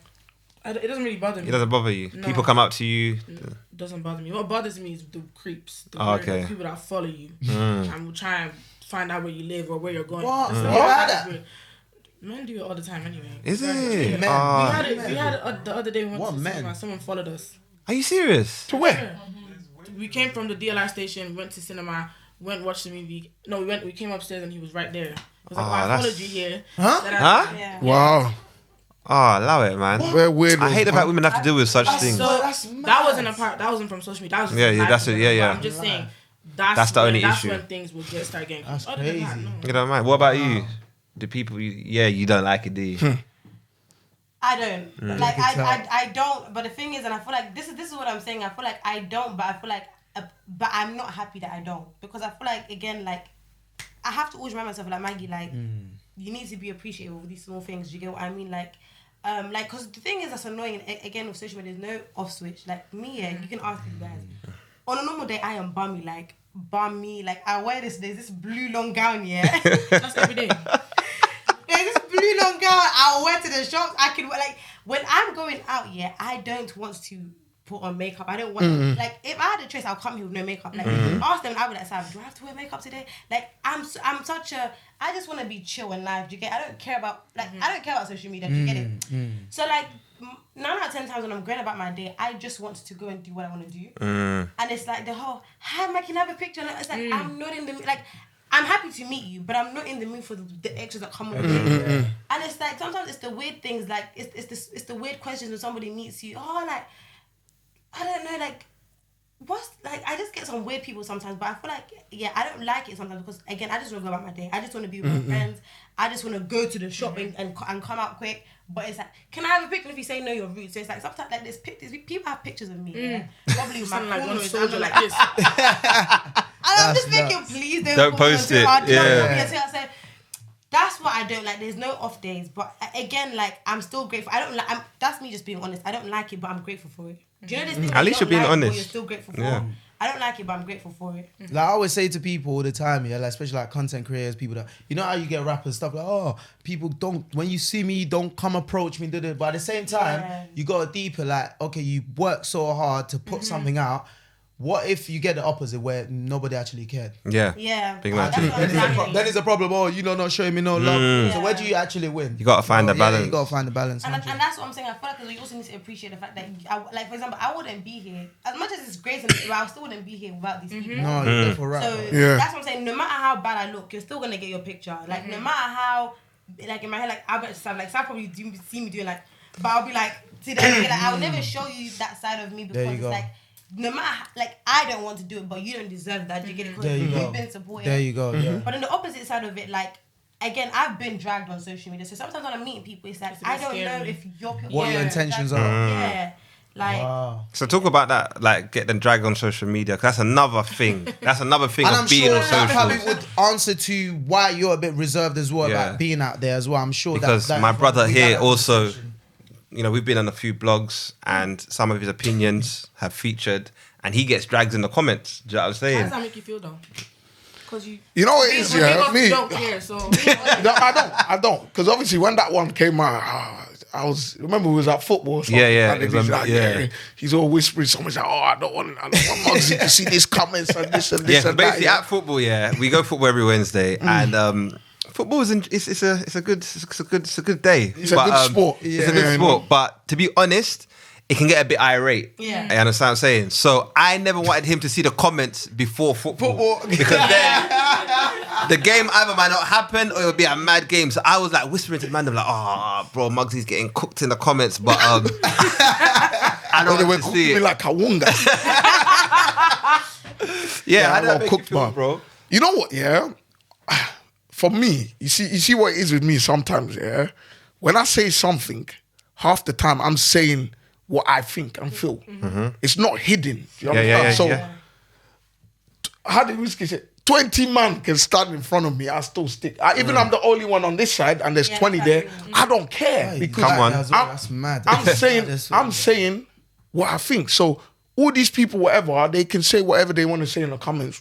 It doesn't really bother me. It doesn't bother you. No. People come up to you. It doesn't bother me. What bothers me is the creeps. The okay. the people that follow you and will try and find out where you live or where you're going. What? So You that's had that? weird. Men do it all the time anyway. Is Right. it? Yeah. Men. We had it the other day. We went What to men? cinema. Someone followed us. Are you serious? To where? We came from the DLR station, went to cinema, went watched the movie. No, we came upstairs and he was right there. I was like, Oh, I that's- followed you here. Huh? Then Huh? Yeah. Wow. Oh, allow it, man. We're weird. I hate the fact women have to deal with such things. So that's mad. that wasn't a part. That wasn't from social media. That was just Yeah, life that's it. event. Yeah, But yeah. I'm just saying that's the only that's issue. when things will start getting. That's Other than that, crazy. no. You don't mind. What about you? The people you don't like it, do you? I don't. Mm. Like Look at I don't. But the thing is, and I feel like this is what I'm saying. I feel like I don't, but I feel like, but I'm not happy that I don't, because I feel like again, like I have to always remind myself, like Maggie, like you need to be appreciative of these small things. You get what I mean? Like, because the thing is that's annoying. Again, with social media, there's no off switch. Like me, you can ask these guys. On a normal day, I am bummy. Like I wear this blue long gown, yeah. That's every day. There's this blue long gown. I'll wear to the shops. I can wear, like, when I'm going out, I don't want to put on makeup. I don't want like, if I had a choice, I'll come here with no makeup. Like, ask them, I'll be like, Sav, do I have to wear makeup today? Like, I'm such a, I just want to be chill in life. Do you get? I don't care about social media. Do you get it? So like, 9 out of 10 times when I'm going about my day, I just want to go and do what I want to do. And it's like the whole, hi, Mike, can I have a picture? It's like, I'm not in the like. I'm happy to meet you, but I'm not in the mood for the extras that come with it. And it's like, sometimes it's the weird things, like, it's the weird questions when somebody meets you. Oh, like, I don't know, like, what's, like, I just get some weird people sometimes, but I feel like, I don't like it sometimes because, again, I just want to go about my day. I just want to be with my friends. I just want to go to the shop and come out quick. But it's like, can I have a picture? If you say no, you're rude. So it's like, sometimes, like, there's pictures, people have pictures of me, probably with my like one photos, soldier I'm like this. And I'm just thinking, please Don't post it. I said, that's what I don't like. There's no off days, but again, like, I'm still grateful. I don't like. That's me just being honest. I don't like it, but I'm grateful for it. Do you know this thing? At least you're being honest. You're still grateful for it. I don't like it, but I'm grateful for it. Like I always say to people all the time, like especially like content creators, people that, you know how you get rappers stuff like, oh, people don't, when you see me, don't come approach me, but at the same time, you got a deeper, like, okay, you work so hard to put something out. What if you get the opposite where nobody actually cared? Yeah. Big man. Then it's a problem. Oh, you know, not showing me no love. So where do you actually win? You got to find the balance. You got to find the balance. And that's what I'm saying. I feel like we also need to appreciate the fact that, like, for example, I wouldn't be here. As much as it's great, I still wouldn't be here without these people. No, you're there for rap. So that's what I'm saying. No matter how bad I look, you're still going to get your picture. Like, no matter how, like, in my head, like, I'll bet Sam, like, Sam probably see me doing, like, but I'll be like, today, like, I'll never show you that side of me because it's like, no matter, like, I don't want to do it, but you don't deserve that. You get it because you've been supported. There you go. Yeah. But on the opposite side of it, like, again, I've been dragged on social media. So sometimes when I'm meeting people, it's like, I don't know if what your intentions are. Yeah. Like, so talk about that, like getting dragged on social media. 'Cause that's another thing. That's another thing and of I'm being sure on social. that probably would answer to why you're a bit reserved as well about being out there as well. I'm sure because my brother here also, you know, we've been on a few blogs and some of his opinions have featured, and he gets dragged in the comments. Do you know what I'm saying? How does that make you feel though? Because you know what it is, me. Don't care, so no, I don't, because obviously when that one came out, remember we was at football. So he's all whispering so much like, oh, I don't want Muggsy to see these comments and this and this and basically that. at football, we go football every Wednesday, and football is it's a good day. It's a good sport. It's a good sport, but to be honest, it can get a bit irate. Yeah. I understand what I'm saying. So I never wanted him to see the comments before football. Because then the game either might not happen or it would be a mad game. So I was like whispering to the man, I'm like, oh, bro, Muggsy's getting cooked in the comments, but I don't want to see it. Like Kawunga. I don't cook, bro. You know what, for me, you see what it is with me sometimes, when I say something, half the time I'm saying what I think and feel. It's not hidden. You understand? How did Whiskey say? 20 man can stand in front of me, I still stick. Even I'm the only one on this side and there's 20 there, I don't care. Because come on. That's mad. I'm saying what I think. So all these people, whatever, they can say whatever they want to say in the comments.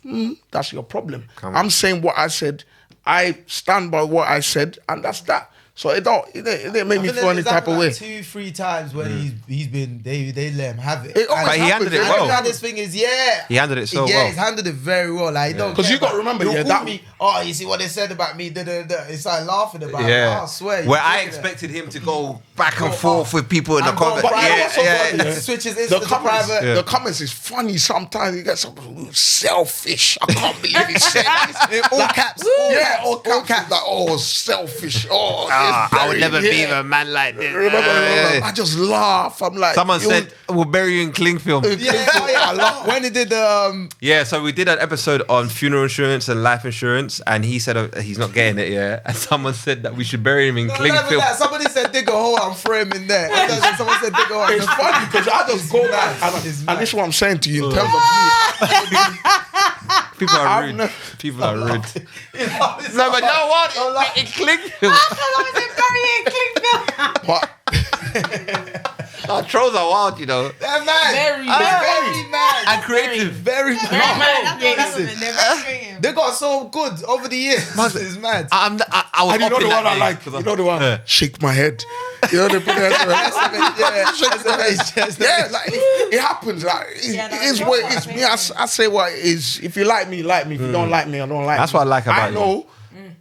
That's your problem. I'm saying what I said. I stand by what I said, and that's that. So it didn't make me feel any type of way. 2-3 times when he's been, they let him have it. But he handled it well. And this thing is, he handled it so well. Yeah, he's handled it very well. Like, because you got to remember, you see what they said about me, It's like laughing about it. I swear. Where I expected him to go back and forth with people in the comments. Switches into private. The comments is funny sometimes. You get some selfish. I can't believe he said this. All caps. All caps. Like, oh, selfish. Oh, I would never be with a man like this. I just laugh. I'm like, someone said we'll bury you in cling film. When he did the so we did an episode on funeral insurance and life insurance, and he said he's not getting it. And someone said that we should bury him in cling film. Somebody said dig a hole and throw him in there. Someone said dig a hole. It's funny because I just go back and this is what I'm saying to you in terms of me. People are rude. People are rude. No, but you know what? In cling film. Our trolls are wild, you know. They're mad. Very mad. and creative. Very That's Listen, what they're very creative. they got so good over the years. It's mad. I was And you know up the in one that I day, like? 'cause You know the one? Shake my head. You know the put Yeah, yeah, like it happens. Like it is what it is. Me, I say what it is. If you like me, you like me. If you don't like me, I don't like That's me. what I like about I you. know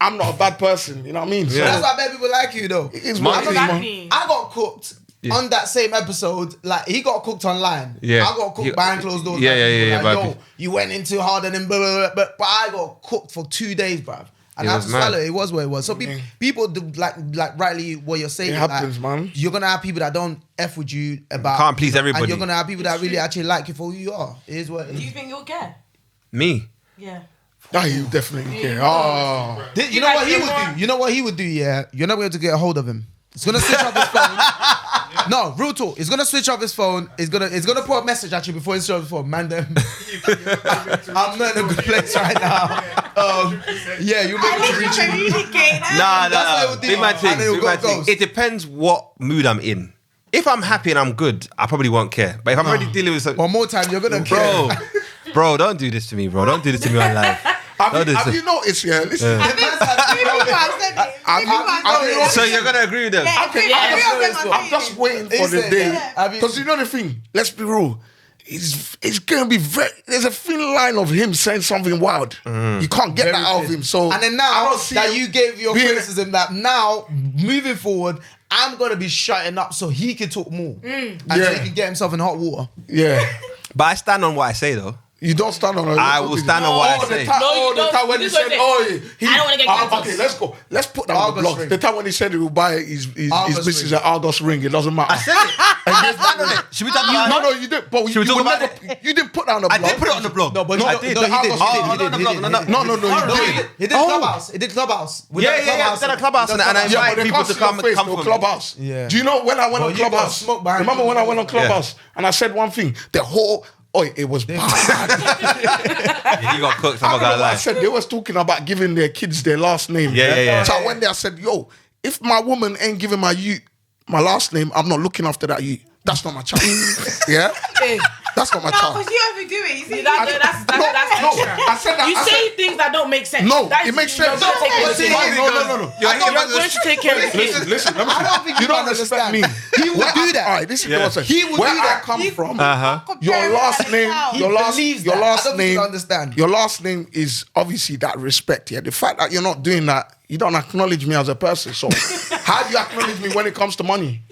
I'm not a bad person. You know what I mean? So That's why bad people like you though. it's Man, what it is, man. Exactly. I got cooked on that same episode. Like he got cooked online. Yeah. I got cooked Yeah. behind closed doors. Yeah, Like, yeah, people yeah, like, yeah, yo, but- you went in too hard and then blah, blah, blah, but I got cooked for 2 days, bruv. And It I had was to mad. swallow it. It was what it was. So people do like rightly what you're saying. It like, happens, man. You're gonna have people that don't f with you about. Can't please everybody. And you're gonna have people that really actually like you for who you are. It is what it Do you is. think you'll care? Me. Yeah. Nah, you definitely care. Oh, You know what he would do? You know what he would do? Yeah, you're not able to get a hold of him. It's gonna switch off his phone. No, real talk. It's gonna switch off his phone. It's gonna put a message at you before he switches off his phone. Man, them. I'm not in a good place right now. Yeah, you make me to reach you. Communicate. Nah, That's what it nah. would do. Do my And thing. then it'll Do go my thing. ghost. It depends what mood I'm in. If I'm happy and I'm good, I probably won't care. But if I'm already dealing with something, One more time, you're gonna bro, care. bro, don't do this to me, bro. Don't do this to me on live. have you noticed? Yeah, listen. I think three people have said it. Have you- have you- So you're gonna agree with them? Yeah, three of them are I'm just waiting for He the said day. that. Have you- Because you know the thing, let's be real. It's gonna be there's a thin line of him saying something wild. You can't get that out of him. So And then I now don't see that him you gave your being- criticism, that now moving forward, I'm gonna be shutting up so he can talk more and so Yeah. he can get himself in hot water. Yeah. But I stand on what I say though. You don't stand on. I will stand on what I say. The time, No, you the don't. time when You he just said, say, "Oh, he, I don't wanna get cancelled." Okay, let's go. Let's put down the Argos blog. ring. The time when he said he will buy his Argos missus ring. an Argos ring, it doesn't matter. I said it. I stand on it. Should we talk about No, it? no, you did. But Should we you talk would about never. You didn't put down the I blog. did put it on the blog. No, but No, I did. the No, he Argos did. ring. He did. No, He no, did. no, no, He did. No, you No, did. He did Clubhouse. He did Clubhouse. We Yeah, did yeah, yeah. We did a Clubhouse and I Yeah, invite but they people can't to see your come face, come no for me. Clubhouse. Yeah. Do you know when I went Well, on you got Clubhouse? smoke behind Remember you. when I went on Clubhouse and I said one thing? The whole it was bad. Yeah, you got cooked. I I'm not gonna remember I lie. said they was talking about giving their kids their last name. Yeah, yeah, yeah. So I went there. I said, "Yo, if my woman ain't giving my last name, I'm not looking after that youth. That's not my child. Yeah, that's not my No, child." because you have to do it. You see, That's No, extra. I said that. You I say said, things that don't make sense. no, That's, it makes you know, sense. don't take but anything. see, No. You're I thought about we're going to take care of kids. Listen. Let me I don't think you you don't respect understand. me. He would Where do I- that. All right, this is Yeah. what I said. He would Where do I that. come from. Your last name, He your last believes your that. I last don't think name, you understand. your last name is obviously that respect. Yeah, the fact that you're not doing that, you don't acknowledge me as a person. So, how do you acknowledge me when it comes to money?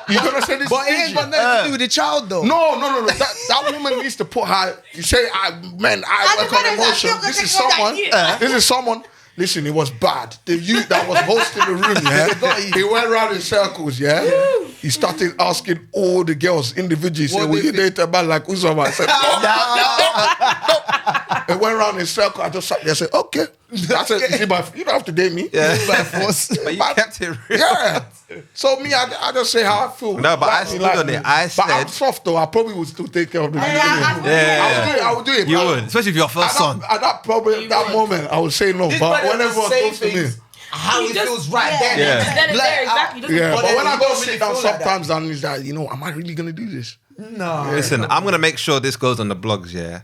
You're gonna say this. But it is ain't easy. got nothing to do with the child though. No. That woman needs to put her. You say, I work on emotion. This is someone. This is someone. Listen, it was bad. The youth that was hosting the room, yeah, he went around in circles, yeah. He started asking all the girls individually, say, What "Will they you date a man like Sssavannah?" I said, "No." He went around in circle. I just sat there. I said, "Okay." I said, "You don't have to date me." Yeah. By force. But you kept it real. Yeah. So me, I just say how I feel. No, but I Like me, stood on me. it. I But I'm said- soft though. I probably would still take care of the baby. Yeah. I would do it. You would, especially if you're first son. At that moment, I would say no. This But brother when everyone say talks to me, things how He it just- feels right yeah. then. Yeah. Then it's there, exactly. He doesn't yeah. But But then when you I go don't sit really down feel like that. sometimes, and it's like, am I really gonna do this? No. Listen, I'm gonna make sure this goes on the blogs. Yeah,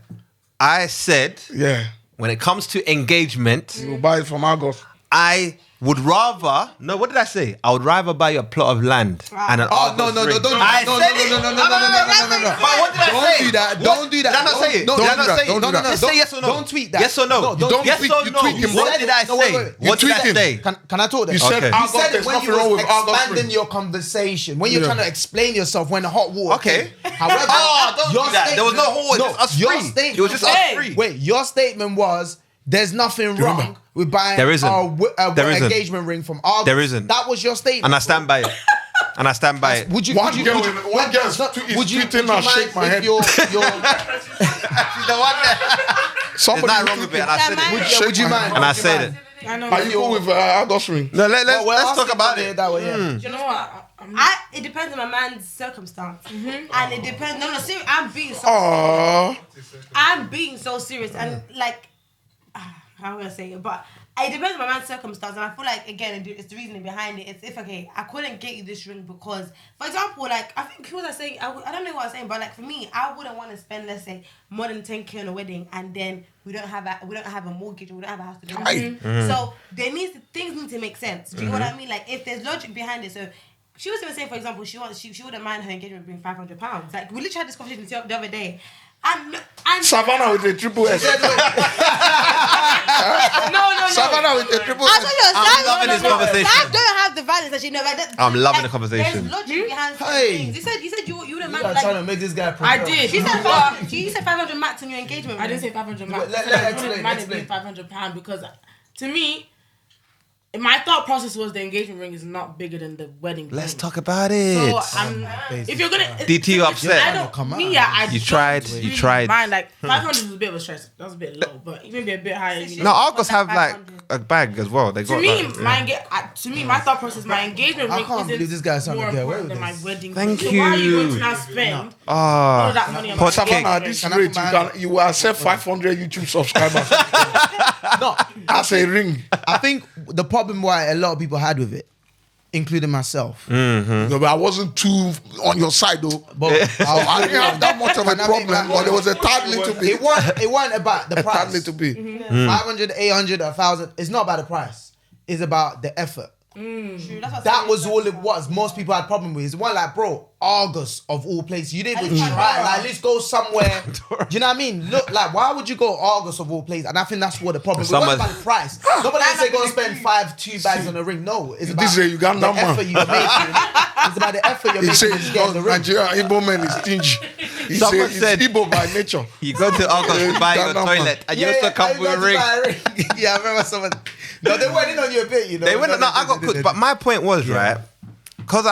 I said Yeah. when it comes to engagement, You buy it from Argos. I would rather. No, what did I say? I would rather buy a plot of land and an Oh no, Argos no, ring. no, don't I no, said no, it. no, no, no, no, no, no, no. But what did I Don't say? do that. What? Don't do that. Did I not say it? No, Did I don't not do say that. it? No, no, no. Just say yes or no. Don't tweet that. Yes or no? No, don't Yes tweet. or You no? tweet him. What did I No, wait, say? wait. What You did I tweet him. say? Can I talk this? You said Okay. You Argos. said it There's when nothing you wrong was with Argos. expanding ring. your conversation, when you're Yeah. trying to explain yourself when the hot water. Okay. came. However, Oh, don't your do that. There was no statement- hot water, just us your three. statement It was just us was- three. Wait, your statement was there's nothing wrong with buying There isn't. a There isn't. engagement ring from Argos. There isn't. That was your statement. And I stand by it. And I stand by it. Would you? One would you, girl would you, in- one girl is no, tweeting would you and mind shake my if head. your She's the one there. There's Somebody nothing wrong with it. And I said Would it. you- would you mind? And I Would you said mind? it. I know. Are you cool with Argos ring? No, Well, we're let's asking talk about for it. That way, yeah. You know what? It depends on my man's circumstance, and it depends. No, seriously, I'm being so. Aww. I'm being so serious, and like, how am I gonna say it? But It depends on my man's circumstance, and I feel like again, it's the reasoning behind it. It's if I couldn't get you this ring because, for example, like I think who was I saying? I don't know what I was saying, but like for me, I wouldn't want to spend, let's say, more than 10K on a wedding, and then we don't have a mortgage, or we don't have a house to live in. So things need to make sense. Do you know what I mean? Like if there's logic behind it, so. She was even saying, for example, she wouldn't mind her engagement being £500. Like we literally had this conversation the other day. And Sssavannah with the triple S. No. Sssavannah with the triple I S. told you, I'm loving this conversation. Sam don't have the values that she know. I'm loving the conversation. There's logic behind certain things. You said you wouldn't mind. You're trying to make this guy. I did. You said 500 max on your engagement. I didn't say 500 max. Explain. Mine would be £500 because to me, my thought process was the engagement ring is not bigger than the wedding ring. Let's talk about it. So if you're gonna, DT, you upset? I don't. You tried. Mine like 500 is a bit of a stress. That's a bit low, but even be a bit higher. No, Argos have like a bag as well. They got. To me, my thought process, my engagement ring I can't believe this guy's trying to more get away important with than this. my wedding. Thank ring. So why are you you. going to now spend all of that money on my Pot wedding cake. Sssavannah, at ring? this Can I rate, put my- you will accept 500 YouTube subscribers. No, As a ring. I think the problem why a lot of people had with it, including myself. No, but I wasn't too on your side though. But I didn't have that much of a Can I problem, make my but there was a tad little bit. it wasn't about the A tad price. little bit. 500, 800, 1,000. It's not about the price. It's about the effort. True, that's what That was all it was. Most people had problem with it. It's one like, bro, Argos of all places. You didn't even try. Like, let's go somewhere. Do you know what I mean? Look, like, why would you go Argos of all places? And I think that's what the problem was. It wasn't about the price. Nobody didn't say go and spend 2 bags on a ring. No, it's about This is a Ugandan the man. effort you're making. It's about the effort you're He making said, to get the ring. Nigeria, Igbo man is stingy. He Someone said, said- he's Igbo by nature. You go to Argos to buy your Ugandan man. toilet, and you also come with a ring. Yeah, I remember someone. No, they went in on you a bit, you know. They went. No, I got cooked. But my point was right. Because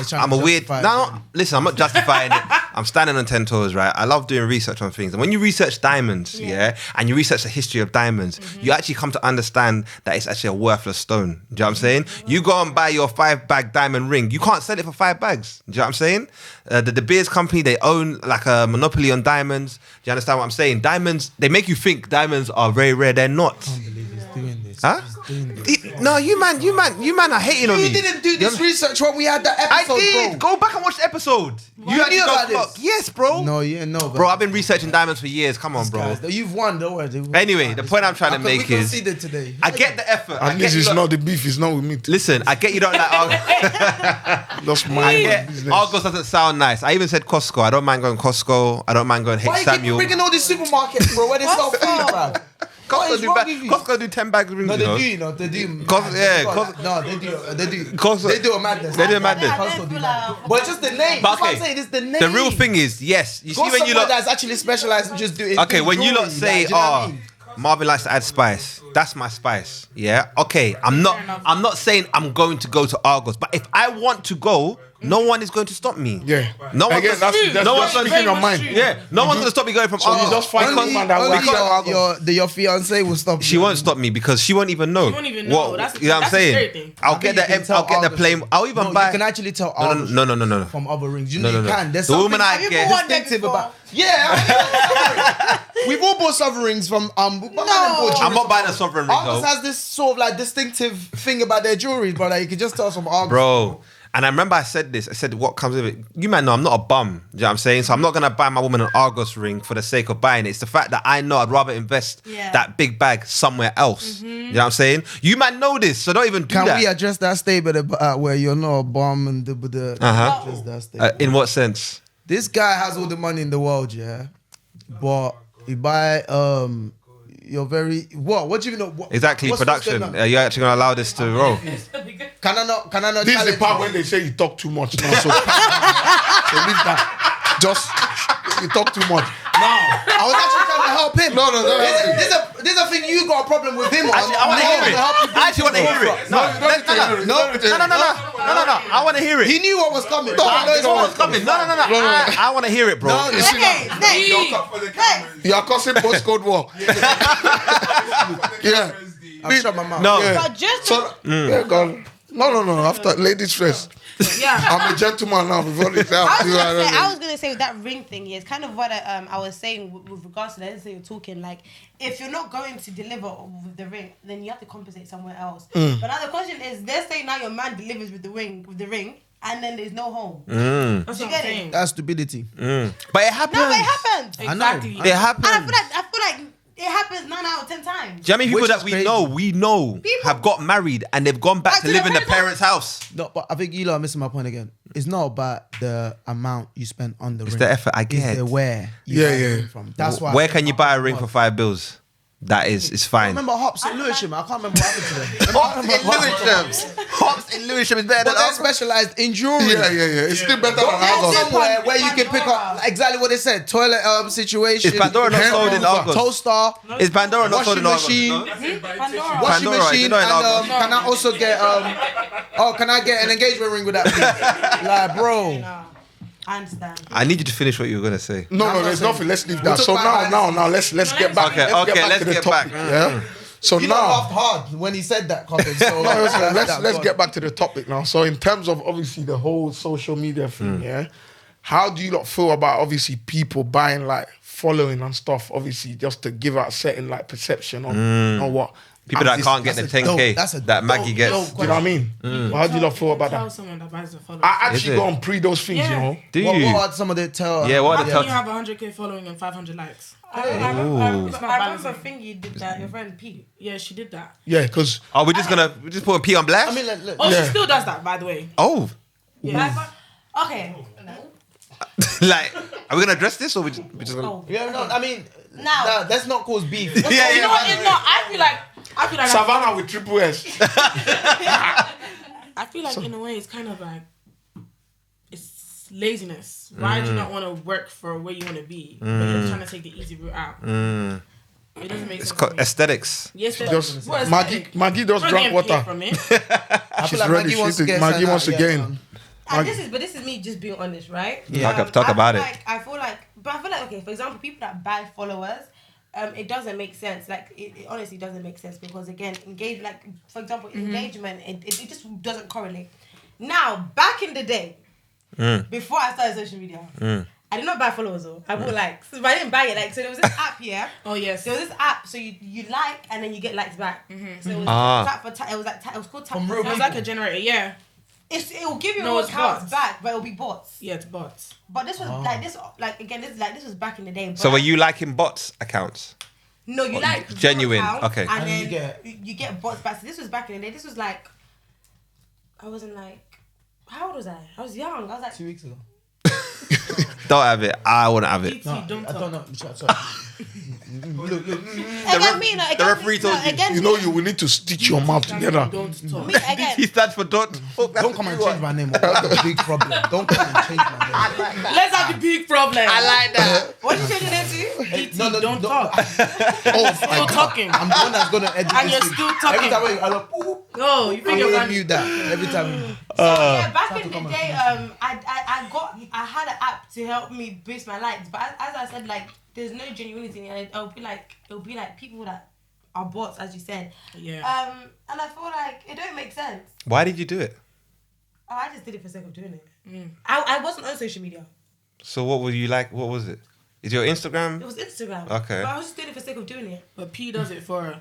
trying I'm to a weird. justify it, No, yeah. listen, I'm not justifying it. I'm standing on 10 toes, right? I love doing research on things. And when you research diamonds, yeah, and you research the history of diamonds, you actually come to understand that it's actually a worthless stone. Do you know what I'm saying? You go and buy your 5-bag diamond ring, you can't sell it for 5 bags. Do you know what I'm saying? The De Beers company, they own like a monopoly on diamonds. Do you understand what I'm saying? Diamonds, they make you think diamonds are very rare. They're not. Doing this. Huh? No, you man are hating on me. You didn't do this research when we had that I episode, did. bro. Go back and watch the episode. You knew about this? Yes, bro. No, yeah, no. Bro, I've been researching diamonds for years. Come on, bro. Guys, you've won, don't worry. Anyway, the point I'm trying to make we is, conceded today. I get the effort. I At get least you it's don't- not the beef, it's not with me. Listen, I get you don't like Argos. Just I mind your get business. Argos doesn't sound nice. I even said Costco. I don't mind going Costco. I don't mind going Why H you keep Samuel. bringing all these supermarkets, bro? Where they sell food, bro? Costco do 10 bags of rings. No, you know? they do, you know. They do. Costco- yeah, No, they do. Costco- They do a madness. They do a madness. Costco do that. But it's just the name. But That's what okay, I'm saying. It's the name. The real thing is, yes. You Go see when you somewhere lot. that's actually specialized in just doing. Okay, doing when you lot jewelry, say, like, do you know what I "Oh, mean? Marvin likes to add spice," that's my spice. Yeah. Okay. I'm not saying I'm going to go to Argos, but if I want to go, no one is going to stop me. Yeah. No one. Again, that's no one's just going speaking your much mind. true. Yeah. No one's going to stop me going from So you Argos. just find Only, someone that only works at Argos. your fiance will stop. She won't stop me because she won't even know. She won't even know. That's you know what I'm the scary saying? thing. I'll I get think you can the tell I'll get the Argos. plain. I'll even No, buy. you can actually tell No, Argos no. from other rings. You know No. you can. There's The woman something I get. bought them distinctive before? about. Yeah, we've all bought sovereign rings from I'm not buying a sovereign ring Argos though, has this sort of like distinctive thing about their jewelry, bro. Like you can just tell from Argos. bro. And I remember I said this. I said, what comes with it? You might know I'm not a bum. Do you know what I'm saying? So I'm not going to buy my woman an Argos ring for the sake of buying it. It's the fact that I know I'd rather invest that big bag somewhere else. You know what I'm saying? You might know this, so don't even do Can that. we address that statement about where you're not a bum and the address that statement? In what sense? This guy has all the money in the world, yeah, but he buy you're very what do you know? Exactly, what's production. going on? Are you actually going to allow this to roll? Can I not? This is the challenge part you? when they say you talk too much now. So, so leave that. Just you talk too much. I was actually trying to help him. No. There's a thing you got a problem with him on. Actually, I want to hear it. I actually want to hear it. No. I want to hear it. He knew what was coming. I know what's coming. No. I want to hear it, bro. No, You see Okay, now, next. you are causing postcode war. Yeah. I'll shut my mouth. No. Yeah. But just So, yeah, God. No. After ladies first. Yeah. I'm a gentleman now. Before this out. I was gonna say with that ring thing, yeah, it's kind of what I was saying with regards to that. Let's say you're talking like, if you're not going to deliver with the ring, then you have to compensate somewhere else. But now the question is, let's say now your man delivers with the ring, and then there's no home. That's You what get I'm it? saying. That's stupidity. But it happens. No, but it happens. Exactly. I know. It happens. And I feel like it happens 9 out of 10 times. Do you know how many people Which that is we crazy. know People- have got married and they've gone back Back to to live their in their parents' parents' house? No, but I think you lot are missing my point again. It's not about the amount you spend on the ring. It's the effort, I It's get. the where you Yeah, buy the yeah. ring from. That's why. Where can you buy a ring for $5? That is, it's I fine. remember Hops in Lewisham. I can't remember what happened to them. Hops in Lewisham is better But they're specialised in jewelry. Yeah. It's still better than Go ours. somewhere where you can pick up exactly what they said. Toilet situation. Is Pandora not sold in August? Toaster. Is Pandora not sold in Washing August? machine. Pandora. Washing Pandora, machine. is it not in And August? can I also get can I get an engagement ring with that please? Like bro. No, I understand. I need you to finish what you were gonna say. No, there's nothing. Let's leave that. talk So about now, let's get back. Okay, let's get back. Yeah. So You now, laughed hard when he said that comment. So no, let's get back to the topic now. So in terms of obviously the whole social media thing, yeah, how do you lot feel about obviously people buying like following and stuff, obviously just to give out a certain like perception on what People that can't get the 10K that Maggie gets. do you know what I mean? How do you lot feel about Tell that? someone that buys the followers. I actually it? go and pre those things, you Yeah. know. Do What you? are some of the tell? Yeah, what How are the can you tell? have 100k following and 500 likes? I remember Thingy did that. Your friend Pete. Yeah, she did that. Yeah, because Are we just put a P on blast? I mean, look. Oh, Yeah. she still does that, by the way. Oh, Yeah. Okay. like, are we gonna address this or we just gonna? Oh. Yeah, no, I mean, Now. let's not cause beef. Yeah, You know what? It's not. I feel like Sssavannah with triple S. I feel like in a way it's kind of like it's laziness. Why do you not want to work for where you want to be? But you're trying to take the easy route out. It doesn't make It's sense. called to me. aesthetics. Yes, Just what is Maggie just I'm drank getting paid water. from it. I She's feel like ready. Maggie wants to get Maggie wants to something gain. out, yeah, And this is me just being honest, right? Yeah. Talk about it. I feel like, okay, for example, people that buy followers, it doesn't make sense. Like it honestly doesn't make sense because again, for example, engagement, it just doesn't correlate. Now, back in the day, before I started social media, I did not buy followers though. I bought likes, but I didn't buy it. Like so, there was this app here. Oh yes. There was this app, so you like and then you get likes back. So it was tap for tap. It was like it was called tap for It was tap. like a generator. Yeah. It will give you No, more it's accounts bots. back, but it'll be bots. Yeah, it's bots. But this was this was back in the day. So but were you liking bots accounts? No, you like genuine, your account, okay. and And then you get bots back. So this was back in the day. This was like, I wasn't like, how old was I? I was young. I was like, 2 weeks ago. Don't have it. I wouldn't have it. PT, don't I talk. don't know. Sorry. Look. The referee told you. Again, You know you will need to stitch your mouth together. Don't talk. me again. He stands for don't. Don't come and change my name. That's a big problem. Don't come and change my name. Let's have the big problem. I like that. What did you change your name to? PT, don't talk. Oh my Still God. talking. I'm the one that's gonna edit And this you're thing. still Every talking. time I go, "Ooh," Oh, you I'm think you're gonna running? mute that every time. So yeah, back in the day, I had an app to help me boost my likes, but as I said, like there's no genuinity in it. It'll be like people that are bots, as you said. Yeah. And I feel like it don't make sense. Why did you do it? Oh, I just did it for the sake of doing it. I wasn't on social media. So what were you like? What was it? Is your It Instagram? was Instagram. Okay. But I was just doing it for the sake of doing it. But P does it for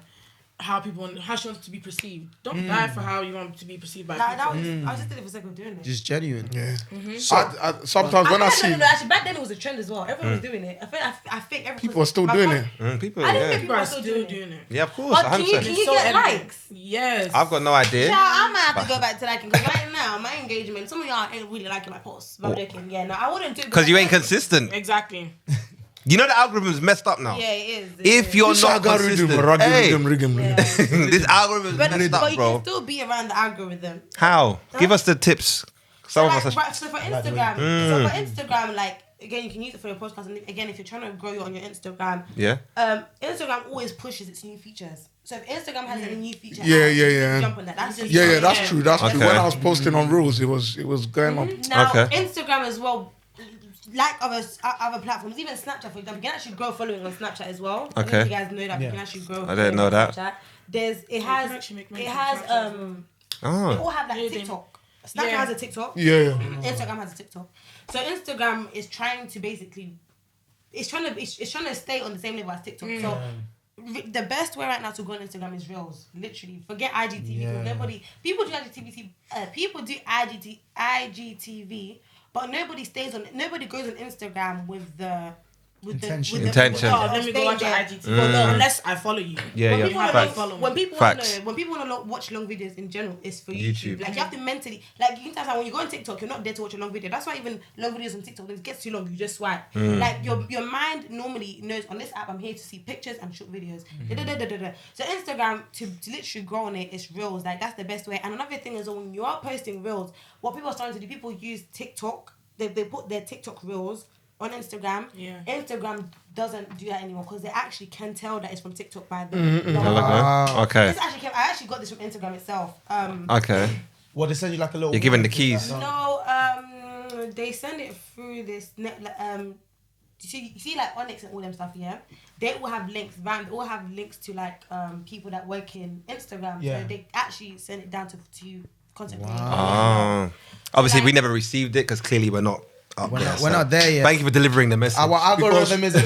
how she wants to be perceived. Don't die for how you want to be perceived by Like, people. I was just doing it for the sake of doing it. Just genuine. Yeah. Mm-hmm. I sometimes when I see No, actually, back then it was a trend as well. Everyone was doing it. I think everyone people are still doing it. People, I didn't yeah. think People are still doing it. Yeah, of course, But can you 100%. So get evident. likes? Yes. I've got no idea. Yeah, I might have to go back to liking because right now my engagement, some of y'all ain't really liking my posts. But I'm joking. Yeah, no, I wouldn't do it Because you ain't consistent. Exactly. You know the algorithm's messed up now. Yeah, it is. If you're This not algorithm, consistent, hey, Yeah. this algorithm's But messed you up, bro. can still be around the algorithm. How? Give us the tips. Some of Like, us are... right, so for Instagram, like again, you can use it for your podcast. And again, if you're trying to grow on your Instagram, Yeah? Instagram always pushes its new features. So if Instagram has any new feature, Yeah. jump on that. That's just Yeah, that's true. That's true. Okay. When I was posting on Reels, it was going on. Now, Okay. Instagram as well, like other platforms, even Snapchat, for example, you can actually grow following on Snapchat as well. I don't know if you guys know that, but you can actually grow. I didn't know following on that. Snapchat. It has actually make money they from Snapchat as well. all have like Yeah, they- TikTok. Snapchat has a TikTok. Yeah. Instagram has a TikTok. So Instagram is trying to basically, it's trying to stay on the same level as TikTok. So the best way right now to go on Instagram is Reels. Literally, forget IGTV. Because people do IGTV, but nobody stays on. Nobody goes on Instagram with the Intention. Let me go watch your IGTV. No, unless I follow you. When people want to watch long videos in general, it's for YouTube. Like you have to mentally, like you can tell when you go on TikTok, you're not there to watch a long video. That's why even long videos on TikTok, when it gets too long, you just swipe. Like your mind normally knows on this app, I'm here to see pictures and short videos. So Instagram to literally grow on it is Reels. Like that's the best way. And another thing is when you are posting Reels, what people are starting to do, people use TikTok. They put their TikTok Reels on Instagram. Instagram doesn't do that anymore because they actually can tell that it's from TikTok by the Okay. I actually got this from Instagram itself. Okay. Well, they send you like a little. You're given the keys. No, they send it through this you see like Onyx and all them stuff. Yeah, they all have links. They all have links to like people that work in Instagram. So they actually send it down to content creators. Obviously, we never received it because clearly we're not. We're not there yet. Thank you for delivering the message. Our algorithm is a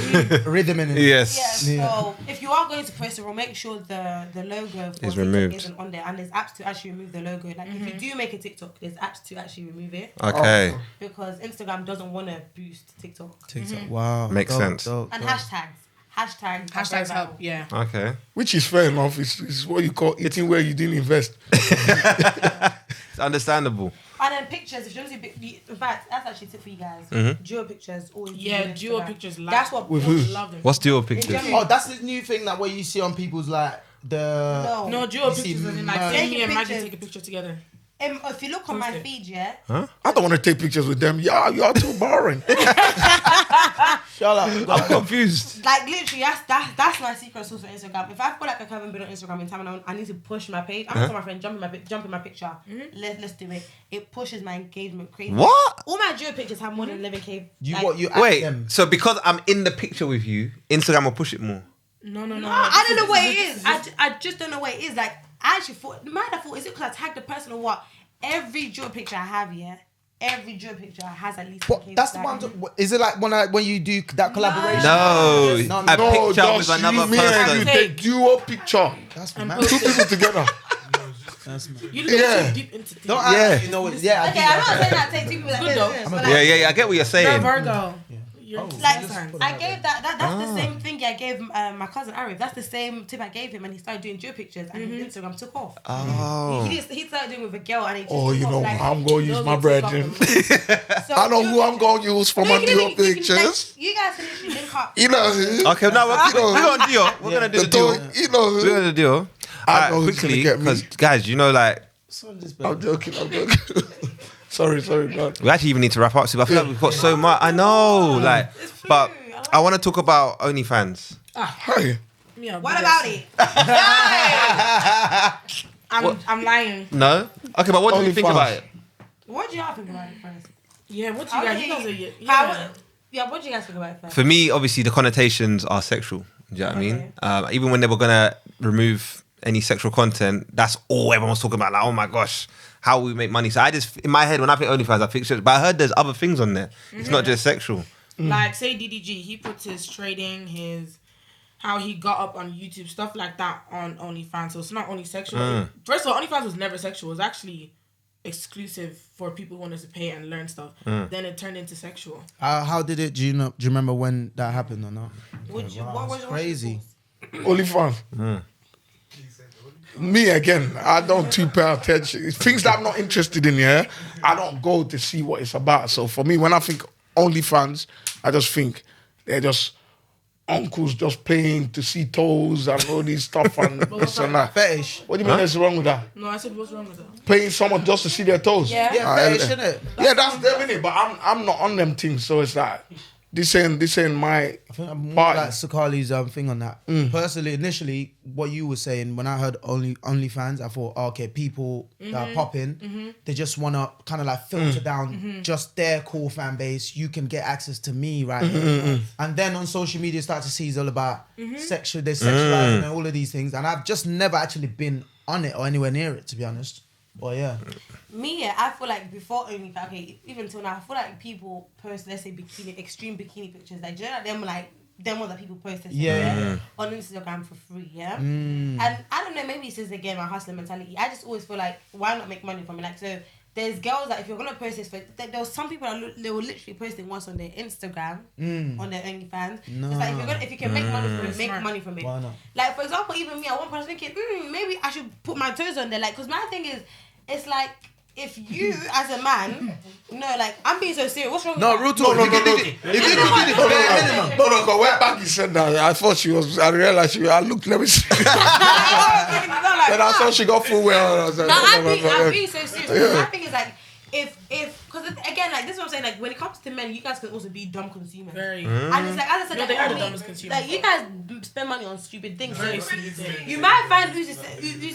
rhythm in it. Yes. So if you are going to post a reel, make sure the logo is removed. Isn't on there, and there's apps to actually remove the logo. Like if you do make a TikTok, there's apps to actually remove it. Okay. Because Instagram doesn't want to boost TikTok. Wow. Makes sense. And hashtags help. Yeah. Okay. Which is fair enough. It's what you call eating where you didn't invest. It's understandable. And then pictures, if you don't see, in fact, that's actually a tip for you guys. Duo pictures, always. Duo pictures. That's what with who? Love them. What's duo pictures? Oh, that's the new thing that where you see on people's like the. No, duo pictures. And then like me and Maggie take a picture together. If you look on my feed, I don't want to take pictures with them. Yeah, you are too boring. Shut up. I'm confused. like literally, that's my secret sauce for Instagram. If I feel like I haven't been on Instagram in time and I need to push my page, I'm gonna tell my friend jump in my picture. Let's do it. It pushes my engagement crazy. What? All my duo pictures have more than 11K. Wait, so because I'm in the picture with you, Instagram will push it more? No. I don't know what it is. I just don't know what it is. Like I actually thought, is it because I tagged the person or what? Every duo picture I have, every duo picture has at least. That's the one. Is it like when you do that collaboration? No, a picture with another person. You take duo picture. That's Two people together. You look so deep into things. Don't act, you know it. Yeah. Okay, I'm not saying that take two people like this. Yeah, I get what you're saying. Virgo. Like I gave that's the same thing I gave my cousin Arif. That's the same tip I gave him, and he started doing duo pictures, and his Instagram took off. He started doing with a girl, and it just took off. Like, I'm going to use my brethren. So I know who I'm going to use for my duo pictures. You guys can literally link up. You know who? Okay, now we're going to deal. We're going to do the deal. You know who? We're going to do deal. I know who's quickly, gonna get me. because guys, you know, like I'm joking. Sorry, God. we actually even need to wrap up soon. But I feel like we've got so much. I know, like, but I want to talk about OnlyFans. Hey. What about it? I'm lying. No. Okay, but what do you think about it? What do y'all think about it first? Yeah, what do you guys? What do you guys think about it first? For me, obviously, the connotations are sexual. Do you know what I mean? Even when they were gonna remove any sexual content, that's all everyone was talking about. Like, oh my gosh, how we make money. So I just, in my head, when I think OnlyFans, I think sexual. But I heard there's other things on there. It's not just sexual. Like, say DDG, he puts his trading, how he got up on YouTube, stuff like that on OnlyFans. So it's not only sexual. First of all, OnlyFans was never sexual. It was actually exclusive for people who wanted to pay and learn stuff. Then it turned into sexual. How did it? Do you remember when that happened or not? What was crazy? OnlyFans. Me again, I don't too pay attention. Things that I'm not interested in, I don't go to see what it's about. So for me, when I think OnlyFans, I just think they're just uncles just paying to see toes and all these stuff and this and that. Fetish. What do you mean there's wrong with that? No, I said what's wrong with that? Paying someone just to see their toes? Yeah, fetish, isn't it? Yeah, that's them, innit? But I'm not on them things, so it's like this ain't my I think I'm more part. like Sakali's thing on that. Personally, initially, what you were saying, when I heard OnlyFans, I thought, okay, people that are popping, they just want to kind of like filter down just their core fan base. You can get access to me right here. And then on social media, start to see it's all about sexualizing and all of these things. And I've just never actually been on it or anywhere near it, to be honest. Well, yeah. Me, yeah, I feel like before OnlyFans, okay, even till now, I feel like people post, let's say, extreme bikini pictures. Like, do you know them ones that people post on Instagram for free, yeah? And I don't know, maybe it's just, again, my hustler mentality. I just always feel like, why not make money from it? Like, so there's girls that if you're going to post this, there was some people that they were literally posting once on their Instagram, on their OnlyFans. No. It's like, if you can make money from it, make money from it. Why not? Like, for example, even me, at one point I was thinking, maybe I should put my toes on there. Like, because my thing is, it's like, if you, as a man, like, I'm being so serious. What's wrong with that? Real talk. No, because when Maggie said that, I thought I realized I looked, let me see. Then I saw she got full well. I was like, I'm being so serious. My thing is like, because again, like, this is what I'm saying, like, when it comes to men, you guys can also be dumb consumers. Very. And it's like, as I said, They are the like, dumbest consumers. like, you guys spend money on stupid things. Very So stupid things. you might find who's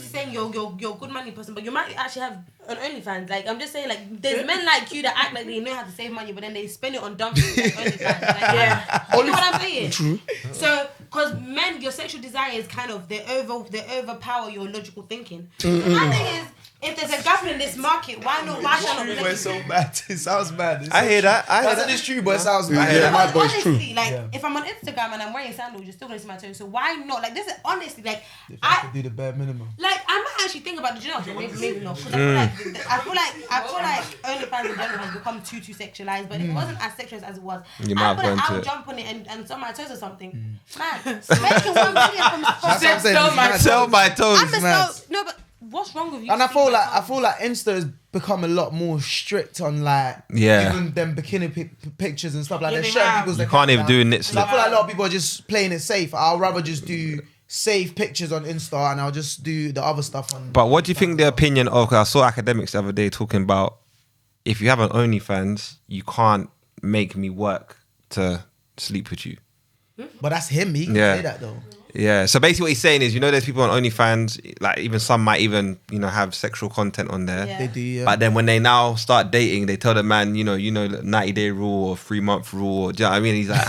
saying you're a good money person, but you might actually have an OnlyFans. Like, I'm just saying, like, there's men like you that act like they know how to save money, but then they spend it on dumb things like OnlyFans. Like, you know what I'm saying? True. So, because men, your sexual desire is kind of, they overpower your logical thinking. My thing is, if there's a gap in this market, why should I not? It's so bad. It sounds bad. I hear that. It's true, but it sounds bad. Yeah, my boy's honestly, true. like, if I'm on Instagram and I'm wearing sandals, you're still gonna see my toes. So why not? Like, this is honestly, like, If I could do the bare minimum. like, I might actually think about the job. Maybe not. Because I feel like OnlyFans in general has become too sexualized. But if it wasn't as sexualized as it was, You might I feel have like gone I'll to jump on it and sell my toes or something. Man, making 1 million from That's what I'm saying. Sell my toes. I'm mad. no, but what's wrong with you? And I feel like Insta has become a lot more strict on like even them bikini pictures and stuff like Yeah, that. they Showing have. people's You can't even do it. So I feel like a lot of people are just playing it safe. I'll rather just do safe pictures on Insta and I'll just do the other stuff on. But what do you think the opinion of? 'Cause I saw academics the other day talking about if you have an OnlyFans, you can't make me work to sleep with you. But that's him. He can Yeah. say that though. Yeah. So basically, what he's saying is, there's people on OnlyFans, like even some might even, have sexual content on there. Yeah. They do. Yeah. But then when they now start dating, they tell the man, 90-day rule or 3-month rule. Or, do you know what I mean? He's like,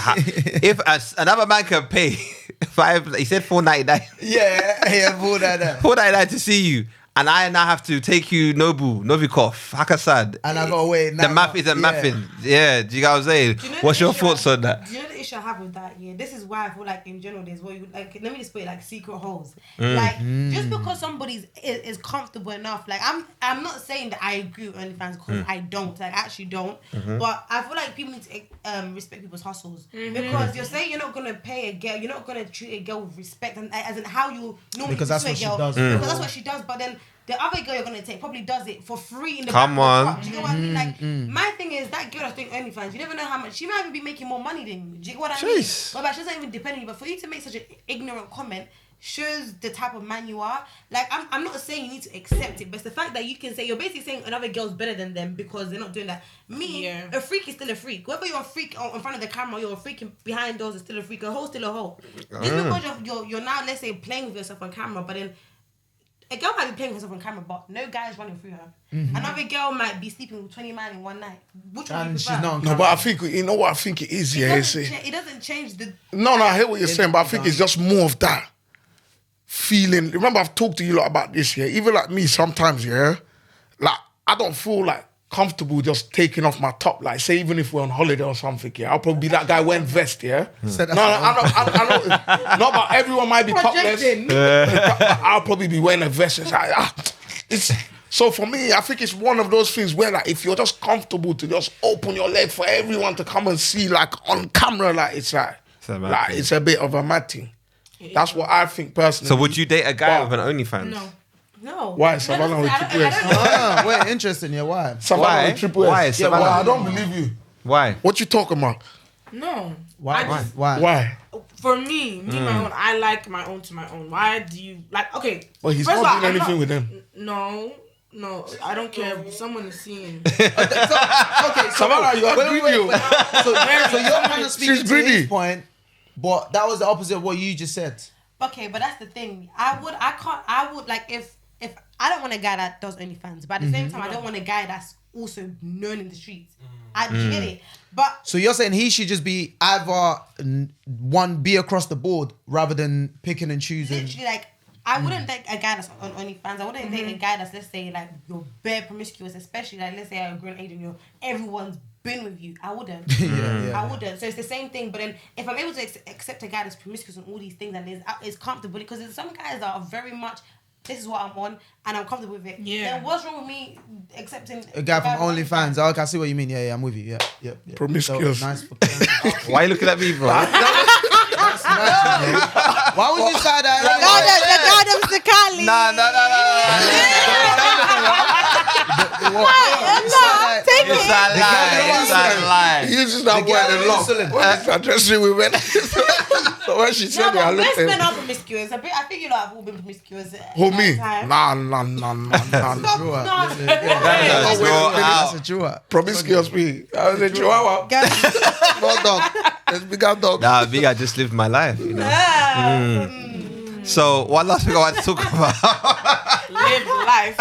if another man can pay he said $4.99. yeah, all that. $4.99 to see you. And I now have to take you Novikov, Hakasad. And I gotta wait. The math isn't mathing. Yeah, do you get what I'm saying? Do you know What's the your issue thoughts on that? Do you know the issue I have with that? Yeah, this is why I feel like in general there's let me just put it like secret holes. Like just because somebody's is comfortable enough, like I'm not saying that I agree with OnlyFans because I don't. Like I actually don't. But I feel like people need to respect people's hustles because you're saying you're not gonna pay a girl, you're not gonna treat a girl with respect and as in how you normally Because that's treat what a girl. she does. Because that's what she does. But then the other girl you're gonna take probably does it for free in the Come back of the on. truck. Do you get what I mean? Like my thing is that girl that's doing OnlyFans, you never know how much she might even be making more money than you. Do you get what I mean? Jeez. But she doesn't even depend on you. But for you to make such an ignorant comment shows the type of man you are. Like I'm not saying you need to accept it, but it's the fact that you can say you're basically saying another girl's better than them because they're not doing that. A freak is still a freak. Whether you're a freak in front of the camera, you're a freak behind doors is still a freak. A hoe's still a hoe. Just because you're now, let's say, playing with yourself on camera, but then a girl might be playing with herself on camera, but no guy is running through her. Another girl might be sleeping with 20 men in one night. Which one do you And prefer? she's not on No, but I think, what I think it is, It doesn't change the... No, I hear what you're saying, but I think it's just more of that feeling. Remember, I've talked to you a lot about this, yeah? Even like me sometimes, yeah? Like, I don't feel like comfortable just taking off my top. Like, say, even if we're on holiday or something, yeah? I'll probably be that guy wearing vest, yeah? I know. No, but everyone might be topless. I'll probably be wearing a vest. So for me, I think it's one of those things where, like, if you're just comfortable to just open your leg for everyone to come and see, like, on camera, like, it's it's a bit of a mad thing. That's what I think personally. So would you date a guy with an OnlyFans? No. Why? Sssavannah with triple S. Wait, interesting. Yeah, why? Sssavannah with triple S. Why? Yeah, Sssavannah? well, I don't believe you. Why? What you talking about? No. Why? Why? For me, my own, I like my own to my own. Why do you like? Okay. Well, he's first of not all, doing I'm anything with them. No, I don't care if someone is seeing. Okay, Sssavannah, you are greedy. So you're kind of speaking She's to greedy. his point, but that was the opposite of what you just said. Okay, but that's the thing. I would like if I don't want a guy that does OnlyFans, but at the same time, I don't want a guy that's also known in the streets. I get it, but So you're saying he should just be either be across the board rather than picking and choosing. literally, like, I wouldn't date a guy that's on OnlyFans. I wouldn't date a guy that's, let's say, like, you're bare promiscuous, especially, like, let's say at a grown age and everyone's been with you. I wouldn't. I wouldn't. So it's the same thing. But then if I'm able to accept a guy that's promiscuous and all these things and is comfortable, because there's some guys that are very much, this is what I'm on and I'm comfortable with it. Yeah. Then what's wrong with me accepting a guy from OnlyFans? Oh, okay, I see what you mean. Yeah, I'm with you. Yeah. Promiscuous. So, nice. Why are you looking at me, bro? Why would you say that? The God of Sakali. No. Take it. It's a lie. He uses that word a lot. Addressing women. So when she said that, I looked at men him. are promiscuous. I think you lot have all been promiscuous. Who, me? Nah. That's a chihuahua. Promiscuous me. I was a chihuahua. No dog. Let's become dog. Nah, me, I just lived my life, you know. So, one last thing I want to talk about. Live life.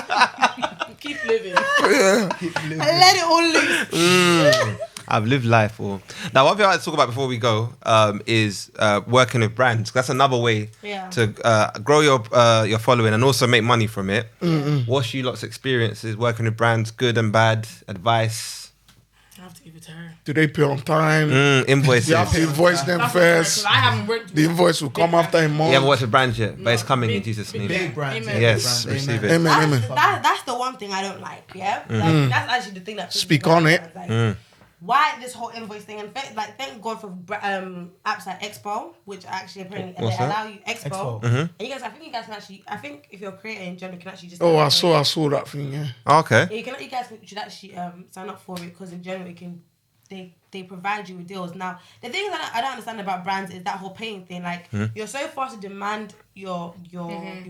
Keep living. Let it all loose. I've lived life. Now, one thing I want to talk about before we go is working with brands. That's another way to grow your following and also make money from it. What's you lot's experiences working with brands, good and bad, advice? I have to give it to her. Do they pay on time? Invoices. You have to invoice them first. I haven't worked. The invoice will come after a month. You haven't worked with brands yet, but it's coming in Jesus' name. Big brands. Yes, receive it. Amen. That's the one thing I don't like. Yeah, like, that's actually the thing that Speak on it. Like, why this whole invoice thing? And thank God for apps like Expo, which actually apparently they allow you Expo. And you guys, I think can actually. I think if you're a creator in general, you can actually just. Oh, I saw that thing. Yeah. Okay. Yeah, you guys should actually sign up for it because in general, they provide you with deals. Now, the thing that I don't understand about brands is that whole paying thing. Like, you're so fast to demand your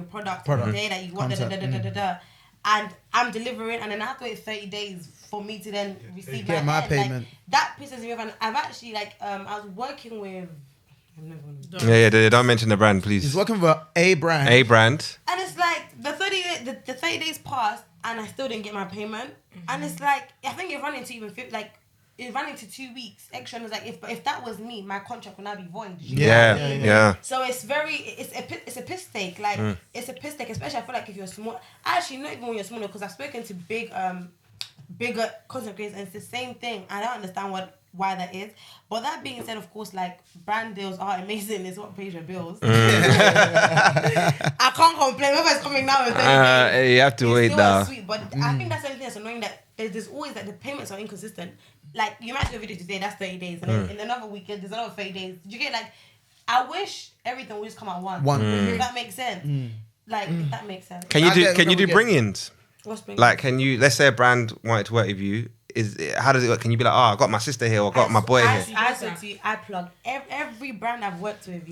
product the day that you want, and I'm delivering, and then I have to wait 30 days for me to then receive my payment. Like, that pisses me off, and I've actually, I was working with... Yeah, don't mention the brand, please. He's working for a brand. A brand. And it's like, the 30 days passed, and I still didn't get my payment. And it's like, I think it ran into it ran into 2 weeks extra, and it's like if that was me, my contract would now be void. Yeah. So it's a piss take. Like it's a piss take, especially I feel like if you're small. Actually, not even when you're smaller, because I've spoken to bigger content creators, and it's the same thing. I don't understand why that is. But that being said, of course, like brand deals are amazing. It's what pays your bills. I can't complain. Whoever's coming now and saying, you have to wait now. Sweet, but I think that's the only thing that's annoying, that there's always that the payments are inconsistent. Like you might do a video today, that's 30 days, and then in another weekend there's another 30 days. Did you get I wish everything would just come at once. If that makes sense. If that makes sense. Can you do bring-ins? What's bring-ins? Like, can you? Let's say a brand wanted to work with you. How does it work? Can you be like, I got my sister here, or I got my boy here? I said to you, I plug every brand I've worked with.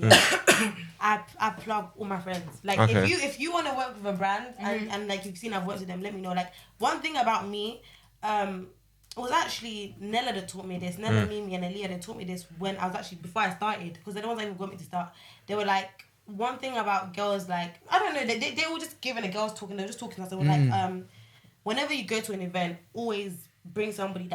I plug all my friends. Like if you want to work with a brand and like you've seen I've worked with them, let me know. Like one thing about me, it was actually Nella that taught me this. Nella, Mimi, and Aaliyah that taught me this when I was actually before I started, because they're the ones that even got me to start. They were like, one thing about girls, like I don't know, they were just giving the girls talking. They were just talking to us. They were like, whenever you go to an event, always bring somebody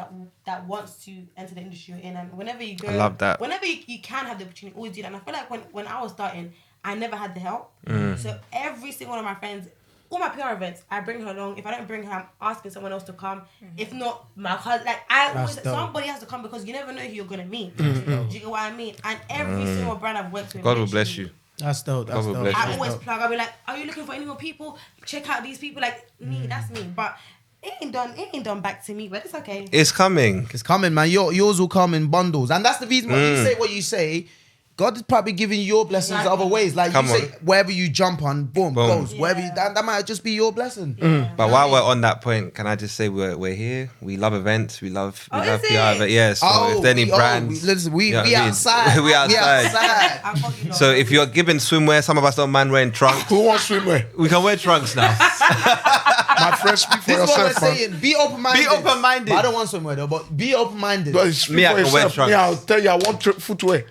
that wants to enter the industry you're in, and whenever you go, I love that. Whenever you can have the opportunity, always do that. And I feel like when I was starting, I never had the help. So every single one of my friends, all my PR events, I bring her along. If I don't bring her, I'm asking someone else to come. If not, my cousin, somebody has to come, because you never know who you're gonna meet. Do you get what I mean? And every single brand I've worked with, God will bless you. That's dope. I always plug. I'll be like, are you looking for any more people? Check out these people. Like me, that's me. But it ain't done back to me, but it's okay. It's coming, man. Yours will come in bundles, and that's the reason why you say what you say. God is probably giving you your blessings other ways. Like you say, wherever you jump on, boom. Goes. Wherever that might just be your blessing. But while we're on that point, can I just say we're here. We love events. We love PR events. Yeah. So if there any brands, we outside. We outside. So if you're giving swimwear, some of us don't mind wearing trunks. Who wants swimwear? We can wear trunks now. My friend, speak for this yourself, is what we're saying. Be open-minded. Be open-minded. But I don't want somewhere though, but be open-minded. But speak Me, I for can wear yourself. trunks. Yeah, I'll tell you, I want footwear.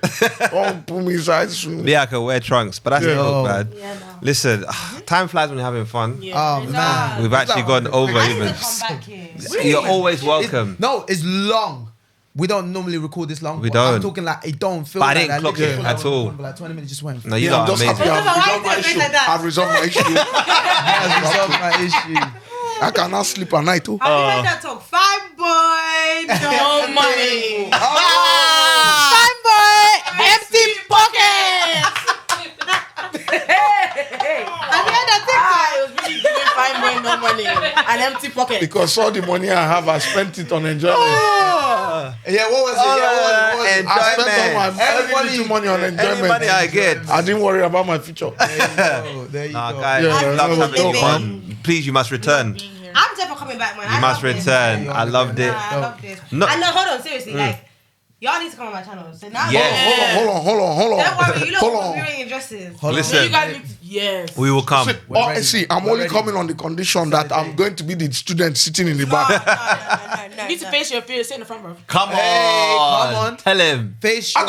Don't put me inside swimwear. Yeah, I can wear trunks, but that's not bad. Yeah, no. Listen, time flies when you're having fun. Oh man, We've actually gone over I need even. to come back here. You're always welcome. It's long. we don't normally record this long. We but I'm don't. talking like it don't feel But I like didn't that. clock Literally it feel at like we're all. recording for like 20 minutes just went. No, you Yeah, I'm lot are just happy amazing. I've resolved my issue. Like that. I've resolved my issue. That's my issue. I cannot sleep at night too. Have you heard that talk? Fine boy, No money. fine boy, empty pockets. Have you heard that TikTok? It was really giving fine boy no money. An empty pocket. Because all the money I have, I spent it on enjoyment. Yeah, what was it? Yeah, what was it? I spent all my Everybody- very little money on enjoyment. Any money I get. I didn't worry about my future. There you Nah, go. guys, Yeah, love that was having you dope, on. Please, you must return. I'm definitely coming back, man. You must return. I loved it. I love this. No- And no, hold on, seriously, like y'all need to come on my channel. So now, Yes. Hold on. don't worry, you Hold lot will on. be wearing your dresses. Hold on. Listen. You guys need to, yes. We will come. See, ready. I'm We're only ready. coming on the condition that I'm going to be the student sitting in the No, back. no. You need to face your fears. Sit in the front row. Come on. Hey, come on. Tell him. Face I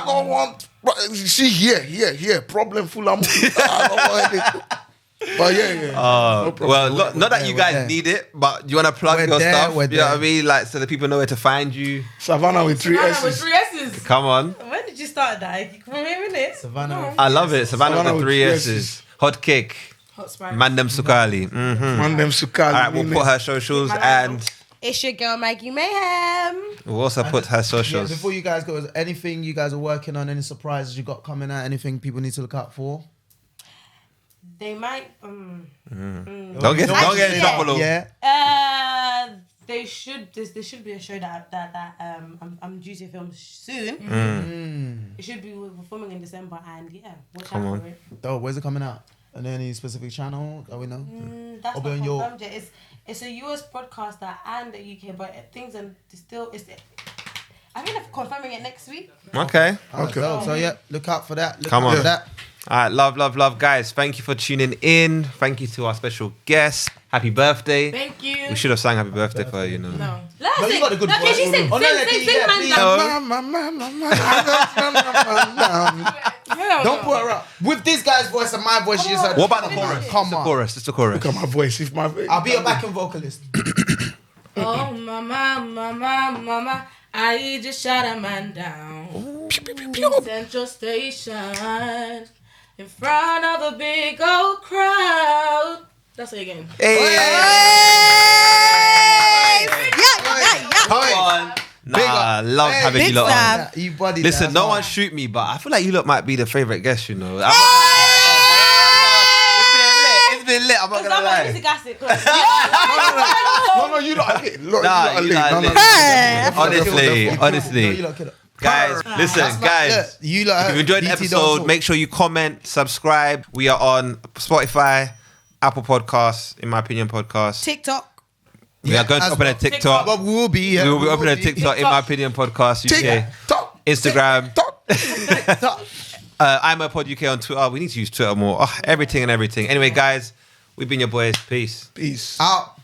don't want. See here. Problem full. I don't want it. But yeah. No problem. Well, not that you we're guys there. need it, but you want to plug We're your there, stuff. we're You know what I there. mean? Like, so that people know where to find you. Sssavannah with 3 Sssavannah with S's. 3 S's. Come on. When did you start that? Come on, a minute. Sssavannah. I love it. Sssavannah with the 3 Sssavannah with S's. Hot cake. Hot spice. Mandem Sukali. Mandem Sukali. All right, we'll put her socials and It's your girl Maggie Mayhem. we'll also put her Yeah, socials. before you guys go, is there anything you guys are working on? Any surprises you got coming out? Anything people need to look out for? They might. Don't get in yeah. trouble. Yeah. They should. There should be a show that I'm due to film soon. It should be we're filming in December, and yeah, watch Come out on. for it. Oh, where's it coming out? And any specific channel that we know? That's Or not on your- confirmed yet. It's a US broadcaster and a UK, but things are still. I think I'm confirming it next week. Okay. Okay. So yeah, look out for that. Look Come out on. for that. All right, love, guys. Thank you for tuning in. Thank you to our special guest. Happy birthday. Thank you. We should have sang happy birthday for her, you know. No. Let's No, you sing. got a good No, voice. can she sing? Oh, no, yeah, Sing, yeah, man, please. down. Don't put her up. With this guy's voice and my voice, you just heard. What about the chorus? Come It's the on. chorus. It's the chorus. Look at my voice. If my I'll be your backing vocalist. Oh, mama, I just shot a man down in Central Station in front of a big old crowd. That's it again. Hey. Yeah. Come on. Nah, love having you Big lot on. Sam. You body. Listen, no one shoot me, but I feel like you lot might be the favorite guest, you know. It's been lit. I'm not gonna lie. No, you lot. Look, Nah, you lot no, lit. Honestly, guys, listen, guys. You lot. If you enjoyed the episode, make sure you comment, subscribe. We are on Spotify, Apple Podcasts, in my opinion, podcast. TikTok. We are going to as open a well. TikTok. But we will be. Yeah, We will be opening a TikTok, in my opinion, podcast. UK, Instagram. I'm a Pod UK on Twitter. We need to use Twitter more. Oh, everything. Anyway, guys, we've been your boys. Peace. Peace. Out.